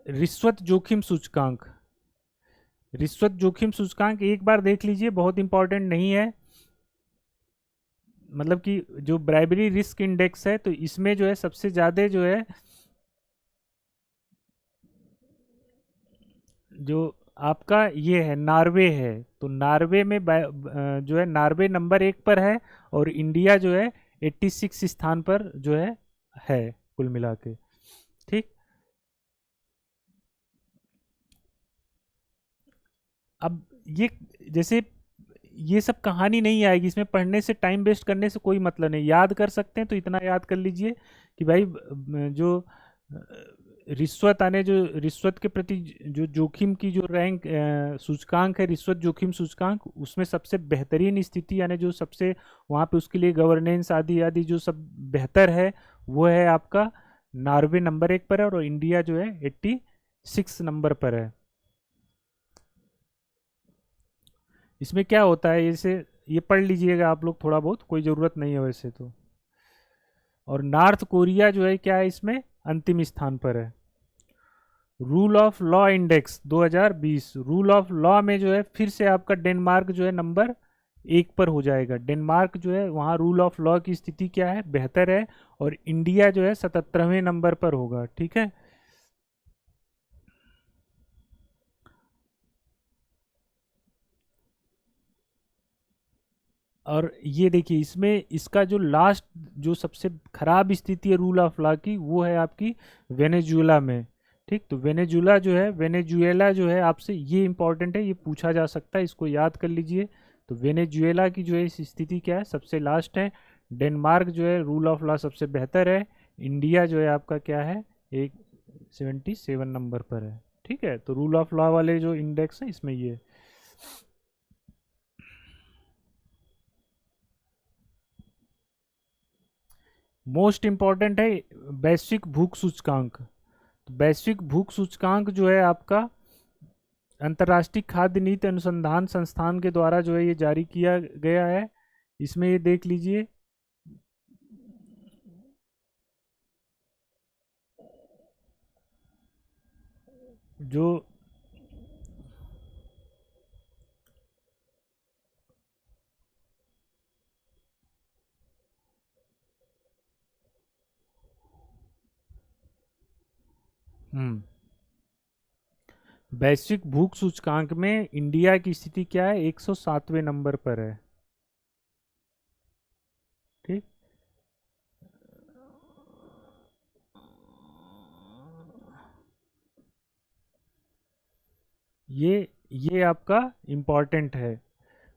रिश्वत जोखिम सूचकांक, रिश्वत जोखिम सूचकांक एक बार देख लीजिए, बहुत इंपॉर्टेंट नहीं है, मतलब कि जो ब्राइबरी रिस्क इंडेक्स है, तो इसमें जो है सबसे ज़्यादा जो है, जो आपका ये है नार्वे है, तो नार्वे में जो है नार्वे नंबर 1 पर है और इंडिया जो है 86 स्थान पर जो है कुल मिला के, ठीक। अब ये जैसे ये सब कहानी नहीं आएगी इसमें, पढ़ने से टाइम वेस्ट करने से कोई मतलब नहीं, याद कर सकते हैं तो इतना याद कर लीजिए कि भाई जो रिश्वत आने, जो रिश्वत के प्रति जो जोखिम की जो रैंक सूचकांक है, रिश्वत जोखिम सूचकांक, उसमें सबसे बेहतरीन स्थिति, यानी जो सबसे वहाँ पे उसके लिए गवर्नेंस आदि आदि जो सब बेहतर है, वो है आपका नॉर्वे नंबर 1 पर है और इंडिया जो है 86 नंबर पर है। इसमें क्या होता है, जैसे ये पढ़ लीजिएगा आप लोग थोड़ा बहुत, कोई ज़रूरत नहीं है वैसे तो। और नॉर्थ कोरिया जो है क्या है, इसमें अंतिम स्थान पर है। Rule of law index 2020, rule of law में जो है फिर से आपका डेनमार्क जो है नंबर 1 पर हो जाएगा। डेनमार्क जो है वहाँ रूल ऑफ लॉ की स्थिति क्या है, बेहतर है, और इंडिया जो है 77वें नंबर पर होगा, ठीक है। और ये देखिए, इसमें इसका जो लास्ट जो सबसे खराब स्थिति है रूल ऑफ लॉ की, वो है आपकी वेनेजुएला में, ठीक। तो वेनेजुएला जो है, वेनेजुएला जो है आपसे ये इंपॉर्टेंट है, ये पूछा जा सकता है, इसको याद कर लीजिए। तो वेनेजुएला की जो है इस स्थिति क्या है, सबसे लास्ट है। डेनमार्क जो है रूल ऑफ लॉ सबसे बेहतर है। इंडिया जो है आपका क्या है, एक 77 नंबर पर है, ठीक है। तो रूल ऑफ लॉ वाले जो इंडेक्स है इसमें ये। मोस्ट इंपॉर्टेंट है वैश्विक भूख सूचकांक। तो वैश्विक भूख सूचकांक जो है आपका, अंतर्राष्ट्रीय खाद्य नीति अनुसंधान संस्थान के द्वारा जो है ये जारी किया गया है। इसमें ये देख लीजिए, जो वैश्विक भूख सूचकांक में इंडिया की स्थिति क्या है, 107वें नंबर पर है। ठीक, ये आपका इम्पॉर्टेंट है।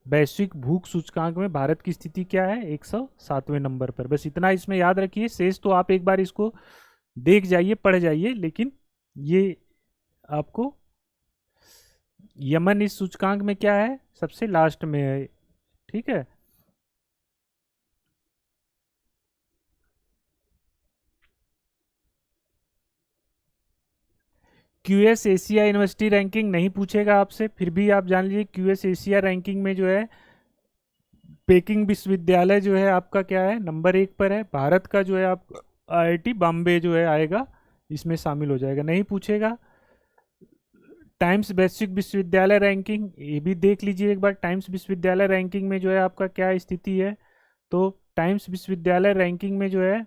वैश्विक भूख सूचकांक में भारत की स्थिति क्या है, 107वें नंबर पर। बस इतना इसमें याद रखिए, शेष तो आप एक बार इसको देख जाइए, पढ़ जाइए, लेकिन ये आपको यमन इस सूचकांक में क्या है, सबसे लास्ट में है। ठीक है, क्यूएस एशिया यूनिवर्सिटी रैंकिंग नहीं पूछेगा आपसे, फिर भी आप जान लीजिए क्यूएस एशिया रैंकिंग में जो है पेकिंग विश्वविद्यालय जो है आपका क्या है, नंबर 1 पर है। भारत का जो है आप आईआईटी बॉम्बे जो है आएगा, इसमें शामिल हो जाएगा, नहीं पूछेगा। टाइम्स वैश्विक विश्वविद्यालय रैंकिंग, ये भी देख लीजिए एक बार, टाइम्स विश्वविद्यालय रैंकिंग में जो है आपका क्या स्थिति है। तो टाइम्स विश्वविद्यालय रैंकिंग में जो है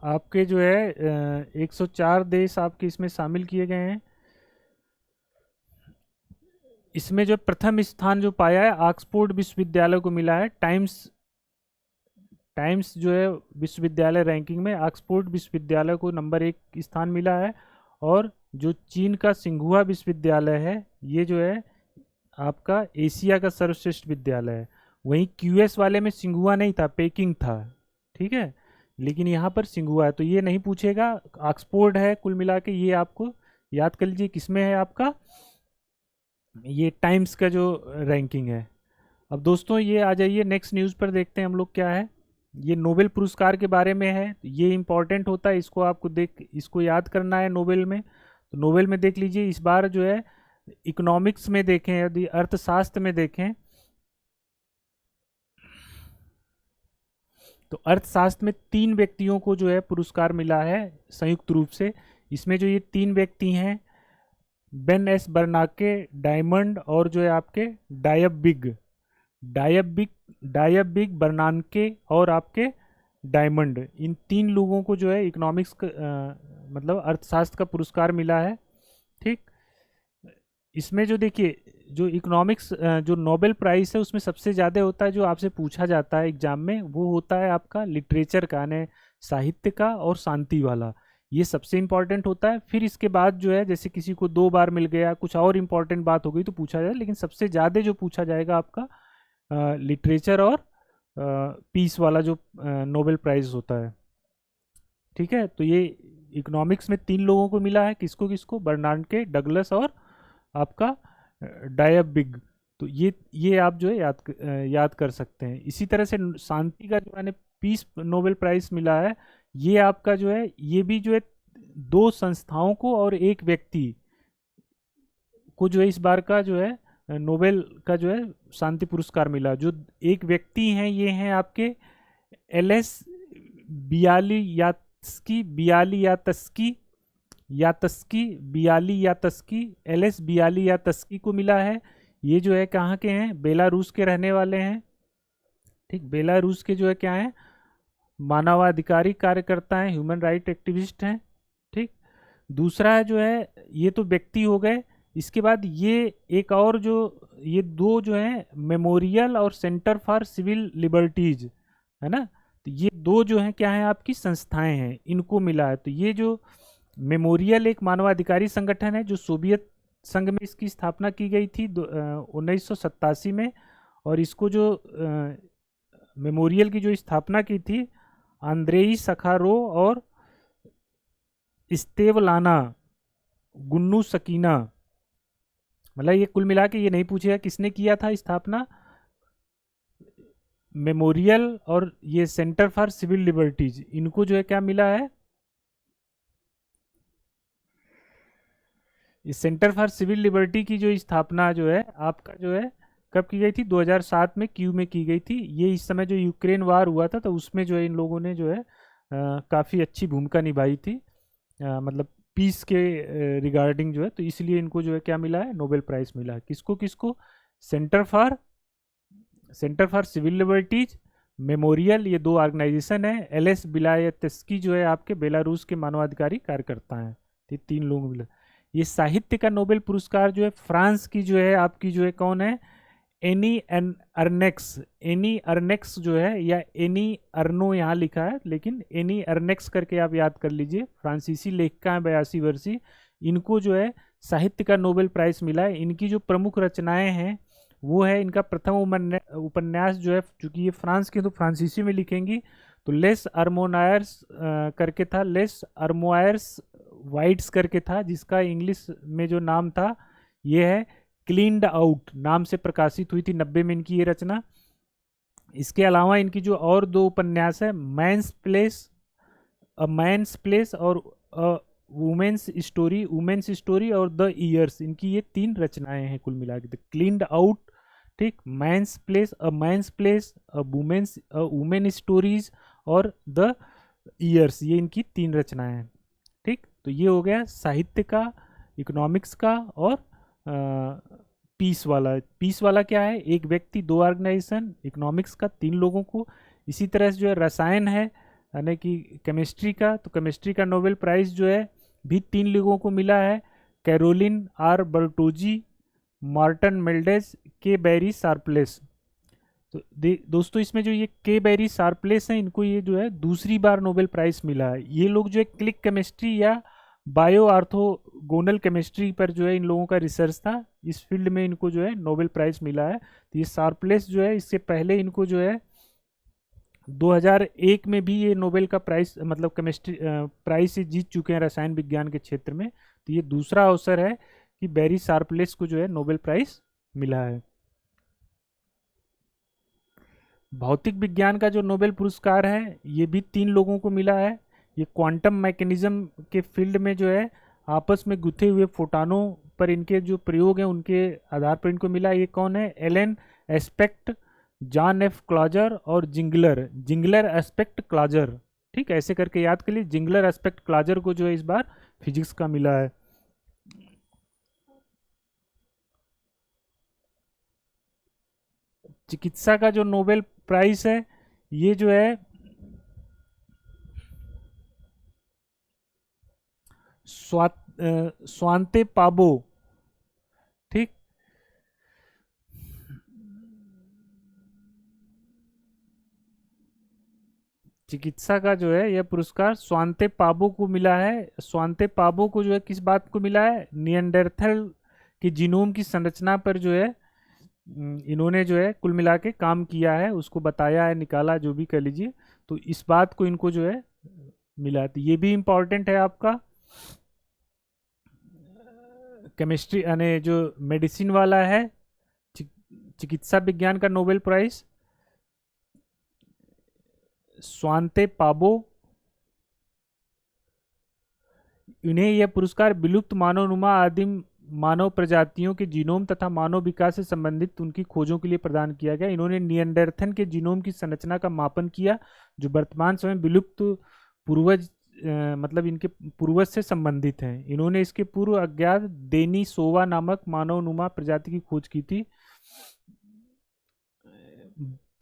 आपके जो है 104 देश आपके इसमें शामिल किए गए हैं। इसमें जो प्रथम स्थान जो पाया है ऑक्सफोर्ड विश्वविद्यालय को मिला है। टाइम्स जो है विश्वविद्यालय रैंकिंग में ऑक्सफोर्ड विश्वविद्यालय को नंबर 1 स्थान मिला है। और जो चीन का सिंघुआ विश्वविद्यालय है, ये जो है आपका एशिया का सर्वश्रेष्ठ विद्यालय है। वहीं क्यूएस वाले में सिंघुआ नहीं था, पेकिंग था। ठीक है, लेकिन यहाँ पर सिंघुआ है, तो ये नहीं पूछेगा। ऑक्सफोर्ड है, कुल मिला के ये आपको याद कर लीजिए किसमें है आपका, ये टाइम्स का जो रैंकिंग है। अब दोस्तों ये आ जाइए नेक्स्ट न्यूज़ पर, देखते हैं हम लोग क्या है। ये नोबेल पुरस्कार के बारे में है, तो ये इंपॉर्टेंट होता है, इसको आपको इसको याद करना है नोबेल में। तो नोबेल में देख लीजिए, इस बार जो है इकोनॉमिक्स में देखें, यदि अर्थशास्त्र में देखें तो अर्थशास्त्र में 3 व्यक्तियों को जो है पुरस्कार मिला है संयुक्त रूप से। इसमें जो ये 3 व्यक्ति हैं, बेन एस बर्नाके, डायमंड और जो है आपके डायब बिग बर्नानके और आपके डायमंड, इन 3 लोगों को जो है इकोनॉमिक्स मतलब अर्थशास्त्र का पुरस्कार मिला है। ठीक, इसमें जो देखिए, जो इकोनॉमिक्स जो नोबेल प्राइज़ है उसमें सबसे ज़्यादा होता है, जो आपसे पूछा जाता है एग्जाम में, वो होता है आपका लिटरेचर का, यानी साहित्य का और शांति वाला, ये सबसे इम्पॉर्टेंट होता है। फिर इसके बाद जो है जैसे किसी को 2 बार मिल गया, कुछ और इम्पॉर्टेंट बात हो गई तो पूछा जाए, लेकिन सबसे ज़्यादा जो पूछा जाएगा आपका लिटरेचर और पीस वाला जो नोबेल प्राइज़ होता है। ठीक है, तो ये इकोनॉमिक्स में 3 लोगों को मिला है, किसको किसको, बर्नार्ड, डगलस और आपका डायबिग। तो ये आप जो है याद कर सकते हैं। इसी तरह से शांति का जो मैंने पीस नोबेल प्राइज मिला है, ये आपका जो है, ये भी जो है 2 संस्थाओं को और 1 व्यक्ति को जो है इस बार का जो है नोबेल का जो है शांति पुरस्कार मिला। जो 1 व्यक्ति हैं, ये हैं आपके एलएस बियाली यातस्की एलएस बियाली यातस्की को मिला है। ये जो है कहाँ के हैं, बेलारूस के रहने वाले हैं। ठीक, बेलारूस के जो है क्या हैं, मानवाधिकारी कार्यकर्ता हैं, ह्यूमन राइट एक्टिविस्ट हैं। ठीक, दूसरा है जो है, ये तो व्यक्ति हो गए। इसके बाद ये एक और जो, ये 2 जो है मेमोरियल और सेंटर फॉर सिविल लिबर्टीज है ना, तो ये 2 जो हैं क्या हैं, आपकी संस्थाएं हैं, इनको मिला है। तो ये जो मेमोरियल एक मानवाधिकारी संगठन है, जो सोवियत संघ में इसकी स्थापना की गई थी 1987 में। और इसको जो मेमोरियल की जो स्थापना की थी आंद्रेई सखारो और स्तेवलाना गुन्नू सकीना, मतलब ये कुल मिला के ये नहीं पूछेगा किसने किया था स्थापना, मेमोरियल और ये सेंटर फॉर सिविल लिबर्टीज, इनको जो है क्या मिला है, इस सेंटर फॉर सिविल लिबर्टी की जो स्थापना जो है आपका जो है कब की गई थी, 2007 में क्यू में की गई थी। ये इस समय जो यूक्रेन वार हुआ था तो उसमें जो है इन लोगों ने जो है काफ़ी अच्छी भूमिका निभाई थी, मतलब पीस के रिगार्डिंग जो है, तो इसलिए इनको जो है क्या मिला है, नोबेल प्राइज़ मिला है। किसको किसको, centre for civil liberties, memorial, ये दो ऑर्गेनाइजेशन है। एलएस बिलायत्स्की जो है आपके बेलारूस के मानवाधिकारी कार्यकर्ता हैं। ये तीन लोग मिले। ये साहित्य का नोबेल पुरस्कार जो है फ्रांस की जो है आपकी जो है कौन है, एनी अर्नेक्स, एनी अर्नेक्स जो है, या एनी अर्नो यहाँ लिखा है लेकिन एनी अर्नेक्स करके आप याद कर लीजिए। फ्रांसीसी लेखिका है, 82 वर्षीय। इनको जो है साहित्य का नोबेल प्राइज मिला है। इनकी जो प्रमुख रचनाएं हैं वो है, इनका प्रथम उपन्यास जो है, चूंकि ये फ्रांस के तो फ्रांसीसी में लिखेंगी, तो लेस अर्मोनायर्स करके था, लेस अर्मोयर्स वाइट्स करके था, जिसका इंग्लिश में जो नाम था ये है क्लीन्ड आउट, नाम से प्रकाशित हुई थी 90 में इनकी ये रचना। इसके अलावा इनकी जो और दो उपन्यास है, मैंस प्लेस और वुमेन्स स्टोरी और द ईयर्स, इनकी ये तीन रचनाएं हैं कुल मिला के। क्लीन्ड आउट, ठीक, मैंस प्लेस, वुमेन स्टोरीज और द ईयर्स, ये इनकी तीन रचनाएं हैं। ठीक, तो ये हो गया साहित्य का, इकोनॉमिक्स का और पीस वाला क्या है, एक व्यक्ति दो ऑर्गेनाइजेशन, इकोनॉमिक्स का तीन लोगों को। इसी तरह से जो है रसायन है, यानी कि केमिस्ट्री का, तो केमिस्ट्री का नोबेल प्राइज जो है भी तीन लोगों को मिला है, कैरोलिन आर बर्टोजी, मार्टन मेल्डेज, के बैरी शार्पलेस। तो दोस्तों इसमें जो ये के बैरी शार्पलेस हैं, इनको ये जो है दूसरी बार नोबेल प्राइज मिला है। ये लोग जो है क्लिक केमिस्ट्री या बायो आर्थोगोनल केमिस्ट्री पर जो है इन लोगों का रिसर्च था, इस फील्ड में इनको जो है नोबेल प्राइज मिला है। तो ये शार्पलेस जो है, इससे पहले इनको जो है 2001 में भी ये नोबेल का प्राइज, मतलब केमिस्ट्री प्राइज से जीत चुके हैं रसायन विज्ञान के क्षेत्र में। तो ये दूसरा अवसर है कि बैरी शार्पलेस को जो है नोबेल प्राइज मिला है। भौतिक विज्ञान का जो नोबेल पुरस्कार है ये भी तीन लोगों को मिला है। ये क्वांटम मैकेनिज्म के फील्ड में जो है आपस में गुथे हुए फोटानों पर इनके जो प्रयोग हैं उनके आधार पर इनको मिला। ये कौन है, Alain Aspect, John F Clauser और जिंगलर एस्पेक्ट क्लॉजर। ठीक, ऐसे करके याद कर लीजिए। जिंगलर एस्पेक्ट क्लॉजर को जो है इस बार फिजिक्स का मिला है। चिकित्सा का जो नोबेल प्राइज है ये जो है स्वांते पाबो। ठीक, चिकित्सा का जो है यह पुरस्कार स्वांते पाबो को मिला है। स्वांते पाबो को जो है किस बात को मिला है, नियंडरथल के जीनोम की संरचना पर जो है इन्होंने जो है कुल मिला के काम किया है, उसको बताया है, निकाला, जो भी कह लीजिए। तो इस बात को इनको जो है मिला। तो ये भी इम्पोर्टेंट है आपका। केमिस्ट्री यानी जो मेडिसिन वाला है, चिकित्सा विज्ञान का नोबेल प्राइज स्वांते पाबो, इन्हें यह पुरस्कार विलुप्त मानवनुमा आदिम मानव प्रजातियों के जीनोम तथा मानव विकास से संबंधित उनकी खोजों के लिए प्रदान किया गया। इन्होंने नियंडरथन के जीनोम की संरचना का मापन किया जो वर्तमान समय विलुप्त पूर्वज मतलब इनके पूर्वज से संबंधित हैं। इन्होंने इसके पूर्व अज्ञात देनिसोवा नामक मानवनुमा प्रजाति की खोज की थी।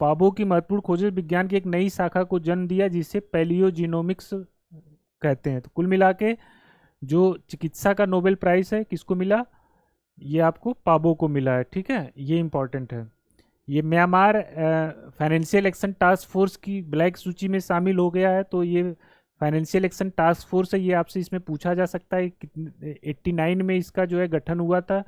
पाबो की महत्वपूर्ण खोजें विज्ञान की एक नई शाखा को जन्म दिया जिसे पैलियोजीनोमिक्स कहते हैं। तो कुल मिला के जो चिकित्सा का नोबेल प्राइज है किसको मिला, ये आपको पाबो को मिला है। ठीक है, ये इंपॉर्टेंट है। ये Myanmar financial action task force की ब्लैक सूची में शामिल हो गया है। तो ये फाइनेंशियल एक्शन टास्क फोर्स है, ये आपसे इसमें पूछा जा सकता है। 89 में इसका जो है गठन हुआ था,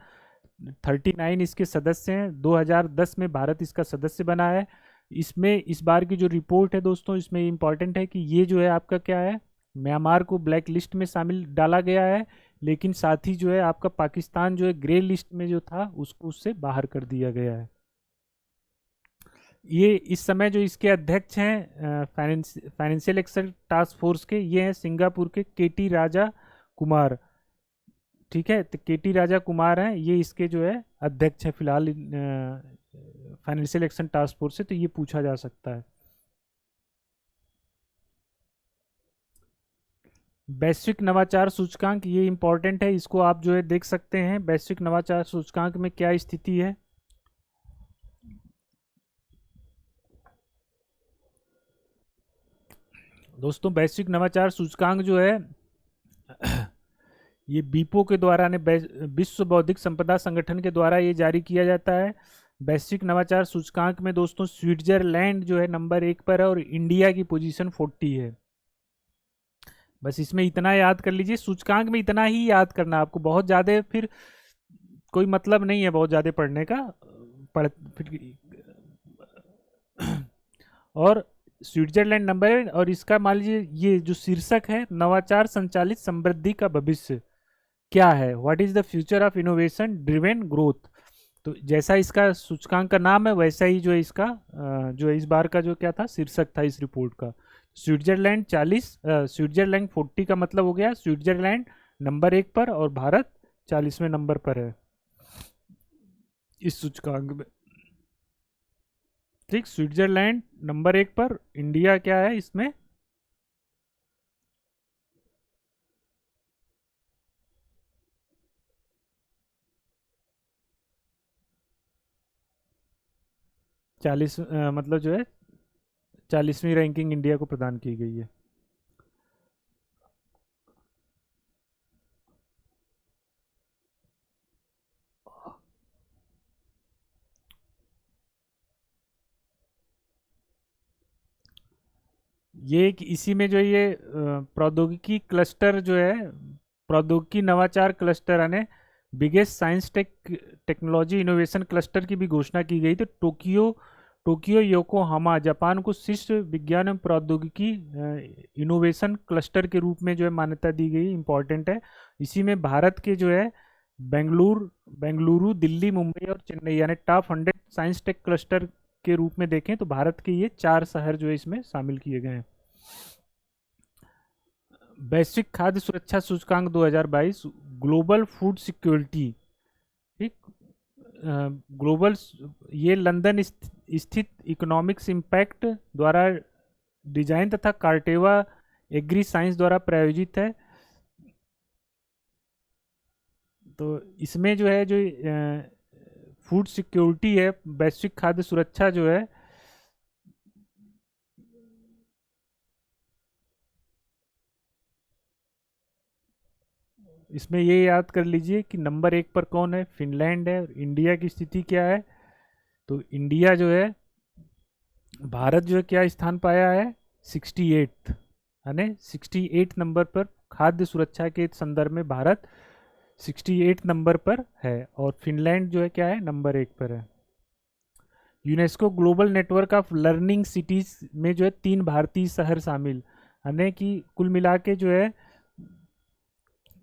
39 इसके सदस्य हैं, 2010 में भारत इसका सदस्य बना है। इसमें इस बार की जो रिपोर्ट है दोस्तों, इसमें इम्पॉर्टेंट है कि ये जो है आपका क्या है, म्यांमार को ब्लैक लिस्ट में शामिल डाला गया है, लेकिन साथ ही जो है आपका पाकिस्तान जो है ग्रे लिस्ट में जो था उसको उससे बाहर कर दिया गया है। ये इस समय जो इसके अध्यक्ष हैं फाइनेंशियल एक्शन टास्क फोर्स के, ये हैं सिंगापुर के केटी राजा कुमार। ठीक है, तो केटी राजा कुमार हैं, ये इसके जो है अध्यक्ष हैं फिलहाल फाइनेंशियल एक्शन टास्क फोर्स से, तो ये पूछा जा सकता है। वैश्विक नवाचार सूचकांक, ये इंपॉर्टेंट है, इसको आप जो है देख सकते हैं। वैश्विक नवाचार सूचकांक में क्या स्थिति है। दोस्तों वैश्विक नवाचार सूचकांक जो है ये बीपो के द्वारा ने विश्व बौद्धिक संपदा संगठन के द्वारा ये जारी किया जाता है। वैश्विक नवाचार सूचकांक में दोस्तों स्विट्जरलैंड जो है नंबर 1 पर है और इंडिया की पोजीशन 40 है। बस इसमें इतना याद कर लीजिए, सूचकांक में इतना ही याद करना, आपको बहुत ज़्यादा फिर कोई मतलब नहीं है बहुत ज़्यादा पढ़ने का। पढ़ फिर और स्विट्जरलैंड नंबर है, और इसका मान लीजिए ये जो शीर्षक है, नवाचार संचालित समृद्धि का भविष्य क्या है, what is the future of innovation driven growth. तो जैसा इसका सूचकांक का नाम है वैसा ही जो है इसका जो है इस बार का जो क्या था शीर्षक था इस रिपोर्ट का, स्विट्जरलैंड 40, स्विट्जरलैंड 40 का मतलब हो गया स्विट्जरलैंड नंबर 1 पर और भारत 40वें नंबर पर है इस सूचकांक में। ठीक, स्विट्जरलैंड नंबर 1 पर, इंडिया क्या है इसमें, चालीस मतलब जो है 40वीं रैंकिंग इंडिया को प्रदान की गई है। इसी में जो ये प्रौद्योगिकी क्लस्टर जो है, प्रौद्योगिकी नवाचार क्लस्टर यानी biggest science technology innovation cluster की भी घोषणा की गई। तो टोक्यो योकोहामा जापान को शीर्ष विज्ञान एवं प्रौद्योगिकी इनोवेशन क्लस्टर के रूप में जो है मान्यता दी गई, इंपॉर्टेंट है। इसी में भारत के जो है बेंगलुरु, दिल्ली, मुंबई और चेन्नई यानी टॉप 100 साइंस टेक क्लस्टर के रूप में देखें तो भारत के ये 4 शहर जो है इसमें शामिल किए गए हैं। वैश्विक खाद्य सुरक्षा सूचकांक 2022, ग्लोबल फूड सिक्योरिटी। ठीक, ग्लोबल, ये लंदन स्थित इकोनॉमिक्स इम्पैक्ट द्वारा डिजाइन तथा कार्टेवा एग्री साइंस द्वारा प्रायोजित है। तो इसमें जो है जो फूड सिक्योरिटी है, वैश्विक खाद्य सुरक्षा जो है, इसमें ये याद कर लीजिए कि नंबर 1 पर कौन है, फिनलैंड है। और इंडिया की स्थिति क्या है, तो इंडिया जो है, भारत जो है क्या स्थान पाया है, 68, यानी 68 नंबर पर खाद्य सुरक्षा के संदर्भ में भारत 68 नंबर पर है। और फिनलैंड जो है क्या है, नंबर 1 पर है। UNESCO global network of learning cities में जो है 3 भारतीय शहर शामिल, यानी कि कुल मिला के जो है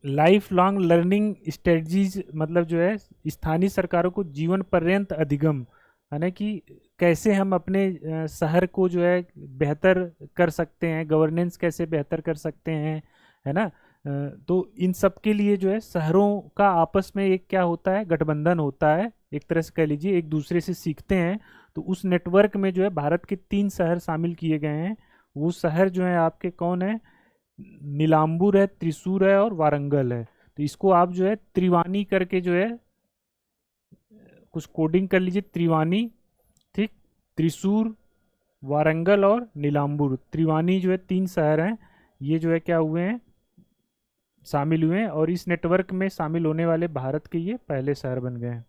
लाइफ लॉन्ग लर्निंग स्ट्रेटजीज, मतलब जो है स्थानीय सरकारों को जीवन पर्यंत अधिगम, यानी कि कैसे हम अपने शहर को जो है बेहतर कर सकते हैं, गवर्नेंस कैसे बेहतर कर सकते हैं, है ना। तो इन सब के लिए जो है शहरों का आपस में एक क्या होता है, गठबंधन होता है, एक तरह से कह लीजिए एक दूसरे से सीखते हैं। तो उस नेटवर्क में जो है भारत के 3 शहर शामिल किए गए हैं। वो शहर जो है आपके कौन है, नीलाम्बूर है, त्रिशूर है और वारंगल है। तो इसको आप जो है त्रिवानी करके जो है कुछ कोडिंग कर लीजिए, त्रिवानी। ठीक, त्रिशूर, वारंगल और नीलाम्बूर, त्रिवानी जो है 3 शहर हैं, ये जो है क्या हुए हैं, शामिल हुए हैं। और इस नेटवर्क में शामिल होने वाले भारत के ये पहले शहर बन गए हैं।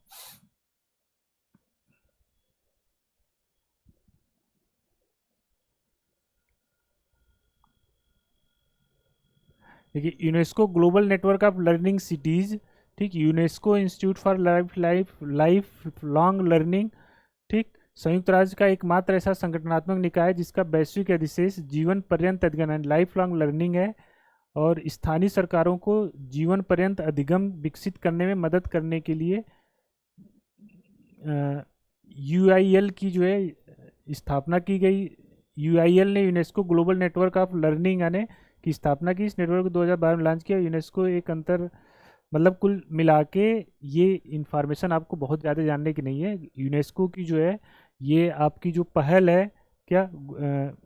देखिए, UNESCO global network of learning cities, ठीक, UNESCO institute for life long learning, ठीक, संयुक्त राज्य का एकमात्र ऐसा संगठनात्मक निकाय है जिसका वैश्विक अधिशेष जीवन पर्यंत अधिगम लाइफ लॉन्ग लर्निंग है और स्थानीय सरकारों को जीवन पर्यंत अधिगम विकसित करने में मदद करने के लिए UIL की जो है स्थापना की गई। यूआईएल ने UNESCO global network of learning यानी की स्थापना की। इस नेटवर्क को 2012 में लॉन्च किया। यूनेस्को एक अंतर मतलब कुल मिला के ये इंफॉर्मेशन आपको बहुत ज़्यादा जानने की नहीं है। यूनेस्को की जो है ये आपकी जो पहल है क्या,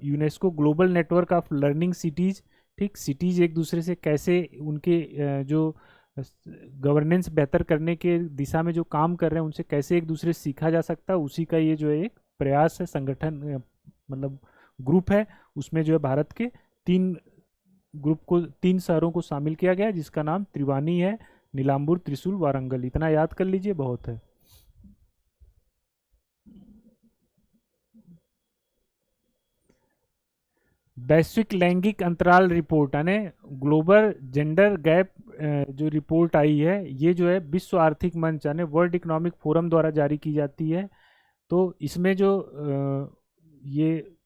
UNESCO global network of learning cities, ठीक, सिटीज़ एक दूसरे से कैसे उनके जो गवर्नेंस बेहतर करने के दिशा में जो काम कर रहे हैं उनसे कैसे एक दूसरे से सीखा जा सकता है, उसी का ये जो है एक प्रयास है, संगठन मतलब ग्रुप है। उसमें जो है भारत के तीन ग्रुप को, तीन शहरों को शामिल किया गया है, जिसका नाम त्रिवानी है, नीलाम्बूर, त्रिशूल, वारंगल। इतना याद कर लीजिए, बहुत है। वैश्विक लैंगिक अंतराल रिपोर्ट यानी ग्लोबल जेंडर गैप जो रिपोर्ट आई है, ये जो है विश्व आर्थिक मंच यानी वर्ल्ड इकोनॉमिक फोरम द्वारा जारी की जाती है। तो इसमें जो ये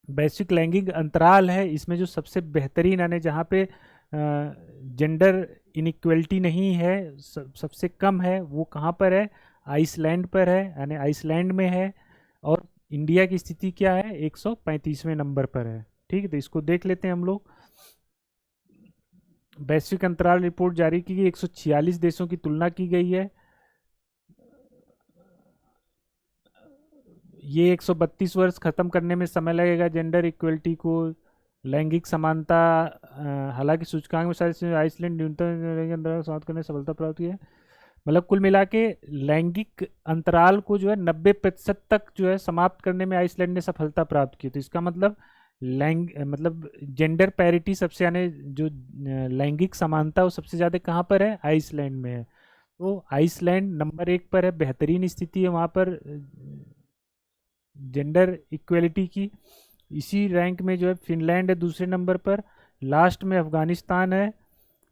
वैश्विक लैंगिक अंतराल है, इसमें जो सबसे बेहतरीन यानी जहाँ पे जेंडर इनइक्वलिटी नहीं है, सबसे कम है, वो कहाँ पर है? आइसलैंड पर है, यानी आइसलैंड में है। और इंडिया की स्थिति क्या है? 135वें नंबर पर है। ठीक है, तो इसको देख लेते हैं हम लोग। वैश्विक अंतराल रिपोर्ट जारी की गई, 146 देशों की तुलना की गई है। ये 132 वर्ष खत्म करने में समय लगेगा जेंडर इक्वलिटी को, लैंगिक समानता। हालांकि सूचकांक में शायद आइसलैंड न्यूनतम अंतराल समाप्त करने में सफलता प्राप्त की है। मतलब कुल मिला के लैंगिक अंतराल को जो है 90% तक जो है समाप्त करने में आइसलैंड ने सफलता प्राप्त की। तो इसका मतलब मतलब जेंडर पैरिटी सबसे, यानी जो लैंगिक समानता वो सबसे ज़्यादा कहाँ पर है? आइसलैंड में है। तो आइसलैंड नंबर 1 पर है, बेहतरीन स्थिति है वहाँ पर जेंडर इक्वलिटी की। इसी रैंक में जो है फिनलैंड है दूसरे नंबर पर, लास्ट में अफगानिस्तान है।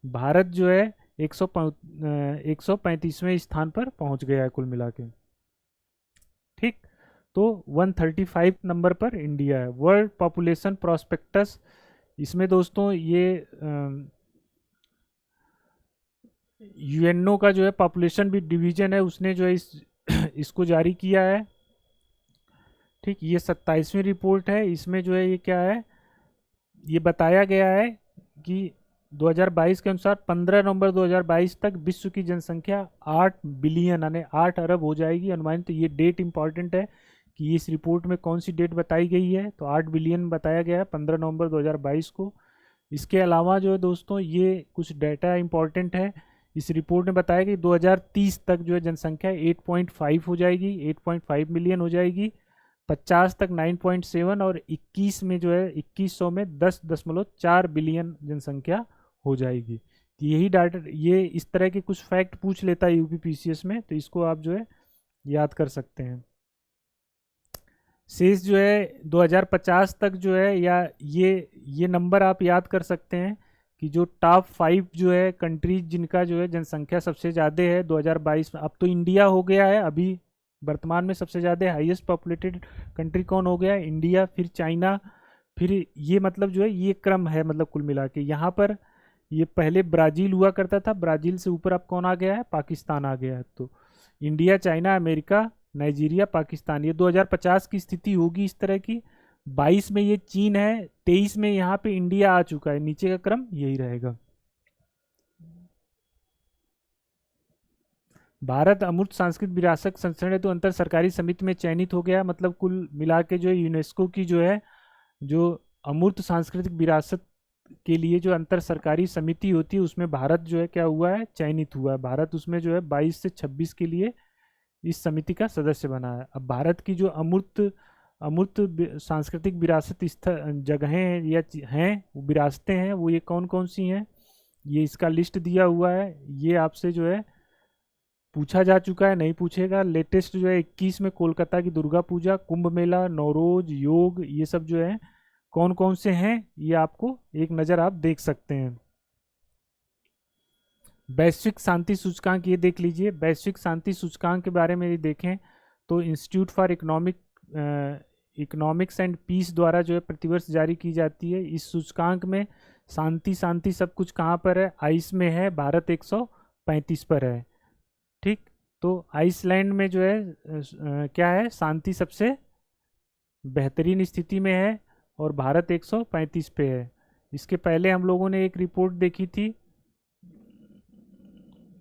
भारत जो है 135वें स्थान पर पहुंच गया है कुल मिला के। ठीक, तो 135 नंबर पर इंडिया है। वर्ल्ड पॉपुलेशन प्रोस्पेक्टस, इसमें दोस्तों ये यूएनओ का जो है पॉपुलेशन भी डिवीजन है, उसने जो है इसको जारी किया है। ठीक, ये 27वीं रिपोर्ट है। इसमें जो है ये क्या है, ये बताया गया है कि 2022 के अनुसार 15 नवंबर 2022 तक विश्व की जनसंख्या 8 बिलियन यानी 8 अरब हो जाएगी अनुमानित। तो ये डेट इंपॉर्टेंट है कि इस रिपोर्ट में कौन सी डेट बताई गई है, तो 8 बिलियन बताया गया है 15 नवंबर 2022 को। इसके अलावा जो है दोस्तों ये कुछ डेटा इंपॉर्टेंट है। इस रिपोर्ट में बताया कि 2030 तक जो है जनसंख्या 8.5 हो जाएगी, 8.5 मिलियन हो जाएगी। 50 तक 9.7 और 21 में जो है 2100 में 10.4 बिलियन जनसंख्या हो जाएगी। तो यही डाटा, ये इस तरह के कुछ फैक्ट पूछ लेता है यूपीपीसीएस में, तो इसको आप जो है याद कर सकते हैं। शेष जो है 2050 तक जो है, या ये नंबर आप याद कर सकते हैं कि जो टॉप 5 जो है कंट्रीज जिनका जो है जनसंख्या सबसे ज़्यादा है 2022 में, अब तो इंडिया हो गया है। अभी वर्तमान में सबसे ज़्यादा हाईएस्ट पॉपुलेटेड कंट्री कौन हो गया है? इंडिया, फिर चाइना, फिर ये मतलब जो है ये क्रम है, मतलब कुल मिला के यहाँ पर ये पहले ब्राज़ील हुआ करता था, ब्राज़ील से ऊपर अब कौन आ गया है? पाकिस्तान आ गया है। तो India, China, America, Nigeria, Pakistan, ये 2050 की स्थिति होगी इस तरह की। 22 में ये चीन है, 23 में यहाँ पे इंडिया आ चुका है, नीचे का क्रम यही रहेगा। भारत अमूर्त सांस्कृतिक विरासत संरक्षण हेतु अंतर सरकारी समिति में चयनित हो गया। मतलब कुल मिला के जो है यूनेस्को की जो है जो अमूर्त सांस्कृतिक विरासत के लिए जो अंतर सरकारी समिति होती है उसमें भारत जो है क्या हुआ है? चयनित हुआ है। भारत उसमें जो है 22 से 26 के लिए इस समिति का सदस्य बना है। अब भारत की जो अमूर्त अमूर्त सांस्कृतिक विरासत जगहें या हैं, विरासतें हैं, वो ये कौन कौन सी हैं, ये इसका लिस्ट दिया हुआ है। ये आपसे जो है पूछा जा चुका है, नहीं पूछेगा। लेटेस्ट जो है 21 में कोलकाता की दुर्गा पूजा, कुंभ मेला, नवरोज, योग, ये सब जो है कौन कौन से हैं, ये आपको एक नज़र आप देख सकते हैं। वैश्विक शांति सूचकांक, ये देख लीजिए। वैश्विक शांति सूचकांक के बारे में ये देखें तो institute for economics and peace द्वारा जो है प्रतिवर्ष जारी की जाती है। इस सूचकांक में शांति शांति सब कुछ कहाँ पर है? आइस में है। भारत 135 पर है। ठीक, तो आइसलैंड में जो है क्या है? शांति सबसे बेहतरीन स्थिति में है और भारत 135 पे है। इसके पहले हम लोगों ने एक रिपोर्ट देखी थी,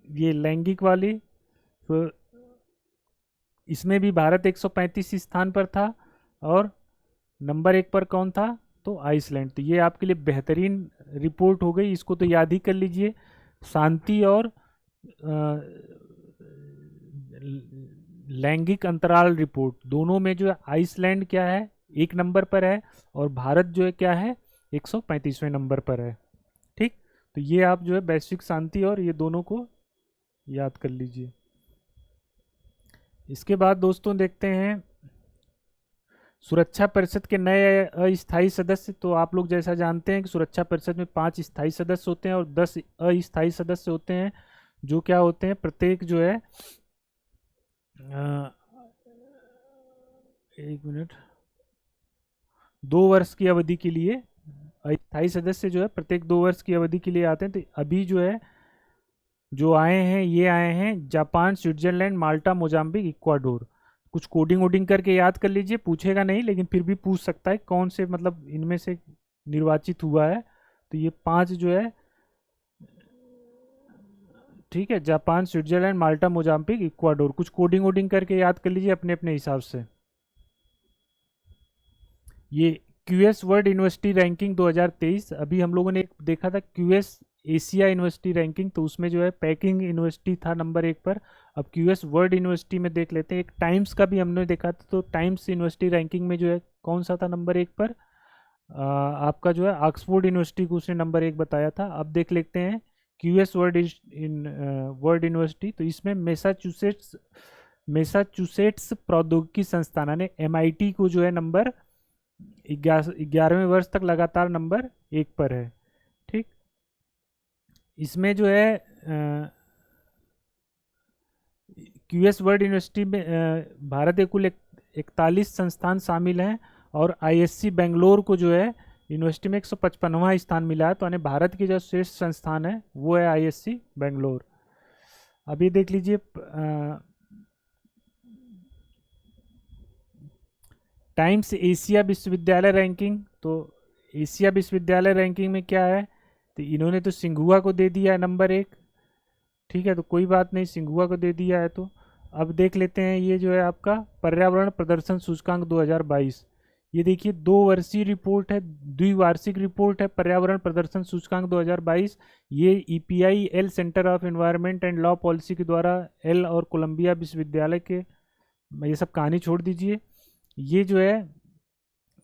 ये लैंगिक वाली, तो इसमें भी भारत 135 स्थान पर था और नंबर 1 पर कौन था, तो आइसलैंड। तो ये आपके लिए बेहतरीन रिपोर्ट हो गई, इसको तो याद ही कर लीजिए। शांति और लैंगिक अंतराल रिपोर्ट दोनों में जो है आइसलैंड क्या है, 1 नंबर पर है और भारत जो है क्या है, 135वें नंबर पर है। ठीक, तो ये आप जो है वैश्विक शांति और ये दोनों को याद कर लीजिए। इसके बाद दोस्तों देखते हैं सुरक्षा परिषद के नए अस्थायी सदस्य। तो आप लोग जैसा जानते हैं कि सुरक्षा परिषद में 5 स्थायी सदस्य होते हैं और 10 अस्थायी सदस्य होते हैं, जो क्या होते हैं, प्रत्येक जो है 1 मिनट, 2 वर्ष की अवधि के लिए अस्थायी सदस्य जो है प्रत्येक 2 वर्ष की अवधि के लिए आते हैं। तो अभी जो है जो आए हैं, ये आए हैं जापान, स्विट्जरलैंड, माल्टा, मोजाम्बिक, इक्वाडोर। कुछ कोडिंग वोडिंग करके याद कर लीजिए, पूछेगा नहीं लेकिन फिर भी पूछ सकता है कौन से मतलब इनमें से निर्वाचित हुआ है। तो ये 5 जो है, ठीक है, जापान, स्विट्जरलैंड, माल्टा, मोजाम्बिक, इक्वाडोर। कुछ कोडिंग वोडिंग करके याद कर लीजिए अपने अपने हिसाब से। ये क्यूएस वर्ल्ड यूनिवर्सिटी रैंकिंग 2023, अभी हम लोगों ने एक देखा था क्यूएस एशिया यूनिवर्सिटी रैंकिंग, तो उसमें जो है पैकिंग यूनिवर्सिटी था नंबर 1 पर। अब क्यूएस वर्ल्ड यूनिवर्सिटी में देख लेते हैं। एक टाइम्स का भी हमने देखा था, तो टाइम्स यूनिवर्सिटी रैंकिंग में जो है कौन सा था नंबर 1 पर, आपका जो है ऑक्सफोर्ड यूनिवर्सिटी को उसने नंबर 1 बताया था। अब देख लेते हैं क्यूएस वर्ल्ड यूनिवर्सिटी, तो इसमें मैसाचुसेट्स प्रौद्योगिकी संस्थान यानी एमआईटी को जो है नंबर 11वें वर्ष तक लगातार नंबर 1 पर है। ठीक, इसमें जो है क्यूएस वर्ल्ड यूनिवर्सिटी में भारत के कुल 41 संस्थान शामिल हैं और आईएससी बेंगलोर को जो है यूनिवर्सिटी में 155वां स्थान मिला है। तो यानी भारत के जो श्रेष्ठ संस्थान है वो है आईएससी बेंगलोर। अभी देख लीजिए टाइम्स एशिया विश्वविद्यालय रैंकिंग। तो एशिया विश्वविद्यालय रैंकिंग में क्या है, तो इन्होंने तो सिंघुआ को दे दिया है नंबर 1। ठीक है, तो कोई बात नहीं, सिंघुआ को दे दिया है। तो अब देख लेते हैं ये जो है आपका पर्यावरण प्रदर्शन सूचकांक 2022। ये देखिए 2 वर्षीय रिपोर्ट है, द्विवार्षिक रिपोर्ट है पर्यावरण प्रदर्शन सूचकांक 2022। ये EPI Yale centre of environment and law policy के द्वारा एल और कोलंबिया विश्वविद्यालय के, ये सब कहानी छोड़ दीजिए। ये जो है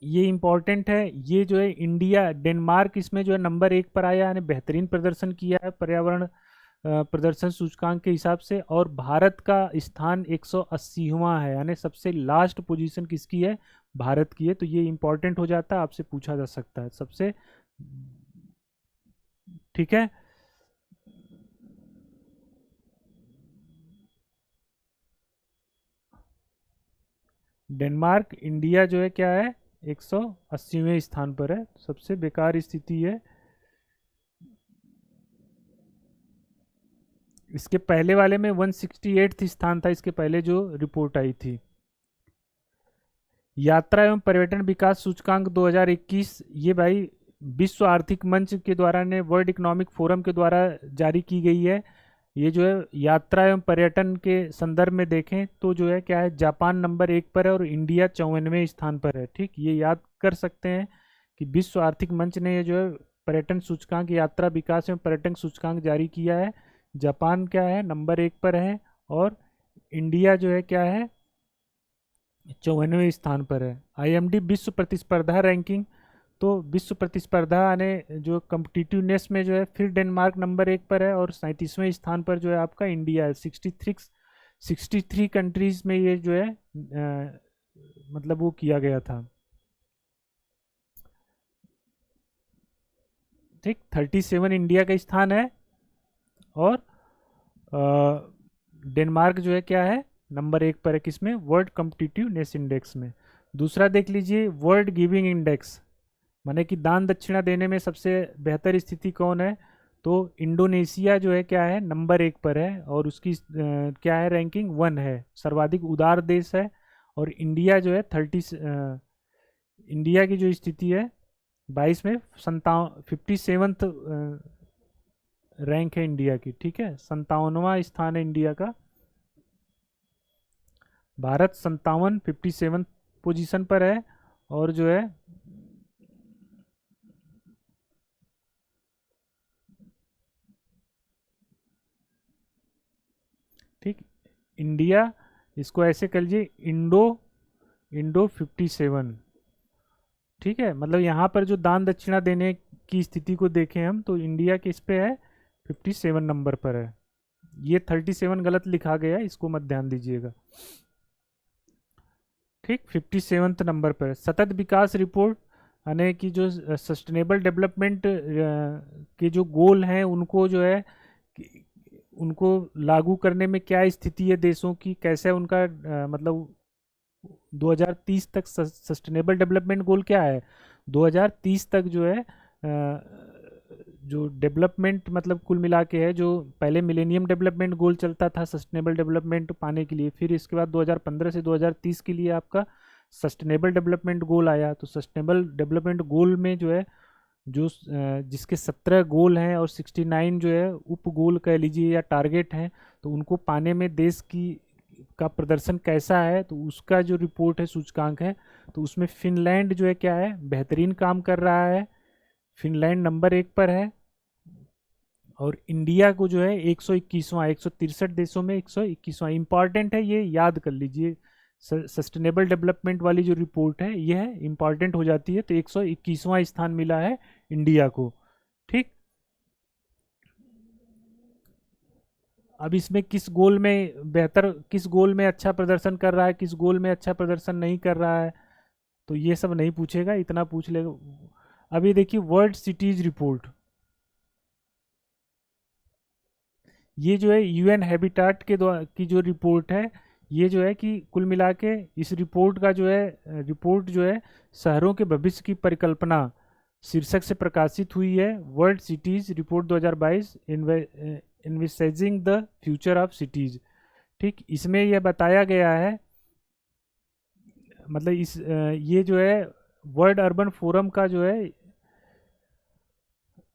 ये इम्पॉर्टेंट है। ये जो है इंडिया, डेनमार्क इसमें जो है नंबर 1 पर आया, यानी बेहतरीन प्रदर्शन किया है पर्यावरण प्रदर्शन सूचकांक के हिसाब से। और भारत का स्थान 180वां है, यानी सबसे लास्ट पोजीशन किसकी है, भारत की है। तो ये इम्पॉर्टेंट हो जाता है, आपसे पूछा जा सकता है सबसे। ठीक है, डेनमार्क, इंडिया जो है क्या है 180वें स्थान पर है, सबसे बेकार स्थिति है। इसके पहले वाले में 168 स्थान था, इसके पहले जो रिपोर्ट आई थी। यात्रा एवं पर्यटन विकास सूचकांक 2021, ये भाई विश्व आर्थिक मंच के द्वारा ने, वर्ल्ड इकोनॉमिक फोरम के द्वारा जारी की गई है। ये जो है यात्रा एवं पर्यटन के संदर्भ में देखें तो जो है क्या है, जापान नंबर 1 पर है और इंडिया 54वें स्थान पर है। ठीक, ये याद कर सकते हैं कि विश्व आर्थिक मंच ने ये जो है पर्यटन सूचकांक, यात्रा विकास एवं पर्यटन सूचकांक जारी किया है। जापान क्या है नंबर 1 पर है और इंडिया जो है क्या है 54वें स्थान पर है। आईएमडी विश्व प्रतिस्पर्धा रैंकिंग, तो विश्व प्रतिस्पर्धा यानी जो कम्पिटिटिवनेस में जो है फिर डेनमार्क नंबर 1 पर है और 37वें स्थान पर जो है आपका इंडिया है। 63 कंट्रीज में ये जो है मतलब वो किया गया था। ठीक, 37 इंडिया का स्थान है और डेनमार्क जो है क्या है नंबर 1 पर है, किसमें, वर्ल्ड कम्पिटिटिवनेस इंडेक्स में। दूसरा देख लीजिए वर्ल्ड गिविंग इंडेक्स, माने कि दान दक्षिणा देने में सबसे बेहतर स्थिति कौन है, तो इंडोनेशिया जो है क्या है नंबर 1 पर है और उसकी क्या है रैंकिंग 1 है, सर्वाधिक उदार देश है। और इंडिया जो है इंडिया की जो स्थिति है 22 में 57th रैंक है इंडिया की, ठीक है, 57वां स्थान है इंडिया का। भारत 57 पोजीशन पर है। और जो है ठीक, इंडिया, इसको ऐसे कर लीजिए, इंडो इंडो 57, ठीक है। मतलब यहाँ पर जो दान दक्षिणा देने की स्थिति को देखें हम, तो इंडिया किस पे है, 57 नंबर पर है। ये 37 गलत लिखा गया है, इसको मत ध्यान दीजिएगा, ठीक। 57 नंबर पर सतत विकास रिपोर्ट, यानी कि जो सस्टेनेबल डेवलपमेंट के जो गोल हैं उनको जो है उनको लागू करने में क्या स्थिति है देशों की, कैसे उनका मतलब 2030 तक सस्टेनेबल डेवलपमेंट गोल क्या है, 2030 तक जो है जो डेवलपमेंट मतलब कुल मिला के है, जो पहले मिलेनियम डेवलपमेंट गोल चलता था सस्टेनेबल डेवलपमेंट पाने के लिए, फिर इसके बाद 2015 से 2030 के लिए आपका सस्टेनेबल डेवलपमेंट गोल आया। तो सस्टेनेबल डेवलपमेंट गोल में जो है जो जिसके 17 गोल हैं और 69 जो है उप गोल कह लीजिए या टारगेट हैं, तो उनको पाने में देश की का प्रदर्शन कैसा है, तो उसका जो रिपोर्ट है, सूचकांक है, तो उसमें फिनलैंड जो है क्या है, बेहतरीन काम कर रहा है, फिनलैंड नंबर 1 पर है। और इंडिया को जो है 121वां, 163 देशों में 121वां, इंपॉर्टेंट है, ये याद कर लीजिए। सस्टेनेबल डेवलपमेंट वाली जो रिपोर्ट है ये है इंपॉर्टेंट हो जाती है, तो 121वां स्थान मिला है इंडिया को, ठीक। अब इसमें किस गोल में बेहतर, किस गोल में अच्छा प्रदर्शन कर रहा है, किस गोल में अच्छा प्रदर्शन नहीं कर रहा है, तो ये सब नहीं पूछेगा, इतना पूछ लेगा। अभी देखिए वर्ल्ड सिटीज रिपोर्ट, ये जो है यूएन हैबिटाट के द्वारा की जो रिपोर्ट है, ये जो है कि कुल मिला के इस रिपोर्ट का जो है रिपोर्ट जो है शहरों के भविष्य की परिकल्पना शीर्षक से प्रकाशित हुई है। World cities report 2022 envisaging the future of cities, ठीक। इसमें यह बताया गया है, मतलब इस ये जो है वर्ल्ड अर्बन फोरम का जो है,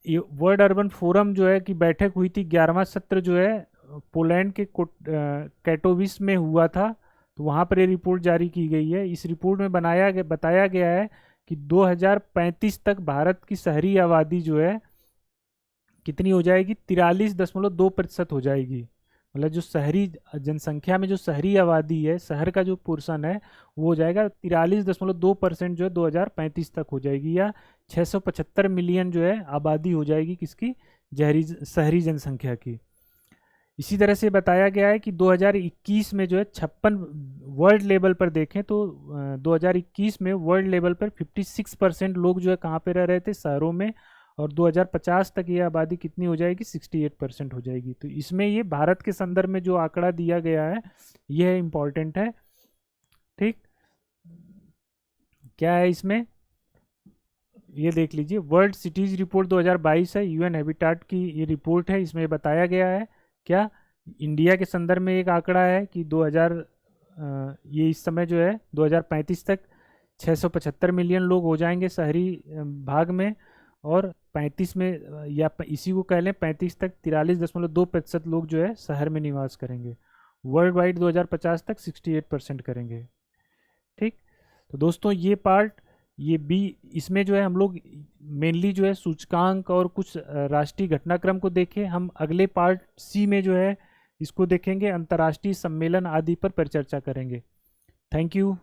ये वर्ल्ड अर्बन फोरम जो है कि बैठक हुई थी, 11वां सत्र जो है पोलैंड के कैटोविस में हुआ था, तो वहाँ पर ये रिपोर्ट जारी की गई है। इस रिपोर्ट में बताया गया है कि 2035 तक भारत की शहरी आबादी जो है कितनी हो जाएगी, 43.2% हो जाएगी। मतलब जो शहरी जनसंख्या में जो शहरी आबादी है, शहर का जो पोर्शन है, वो हो जाएगा 43.2% जो है 2035 तक हो जाएगी, या 675 मिलियन जो है आबादी हो जाएगी किसकी, शहरी जनसंख्या की। इसी तरह से बताया गया है कि 2021 में जो है 56, वर्ल्ड लेवल पर देखें तो 2021 में वर्ल्ड लेवल पर 56% लोग जो है कहाँ पे रह रहे थे, शहरों में, और 2050 तक ये आबादी कितनी हो जाएगी, 68% हो जाएगी। तो इसमें ये भारत के संदर्भ में जो आंकड़ा दिया गया है यह इम्पॉर्टेंट है, ठीक। क्या है इसमें, ये देख लीजिए, वर्ल्ड सिटीज रिपोर्ट 2022 है, यूएन हैबिटाट की ये रिपोर्ट है। इसमें बताया गया है क्या, इंडिया के संदर्भ में एक आंकड़ा है कि 2000 ये इस समय जो है 2035 तक 675 मिलियन लोग हो जाएंगे शहरी भाग में, और 35 में या इसी को कह लें 35 तक 43.2% लोग जो है शहर में निवास करेंगे। वर्ल्ड वाइड 2050 तक 68% करेंगे, ठीक। तो दोस्तों ये पार्ट, ये बी, इसमें जो है हम लोग मेनली जो है सूचकांक और कुछ राष्ट्रीय घटनाक्रम को देखें। हम अगले पार्ट सी में जो है इसको देखेंगे, अंतर्राष्ट्रीय सम्मेलन आदि पर परिचर्चा करेंगे। Thank you.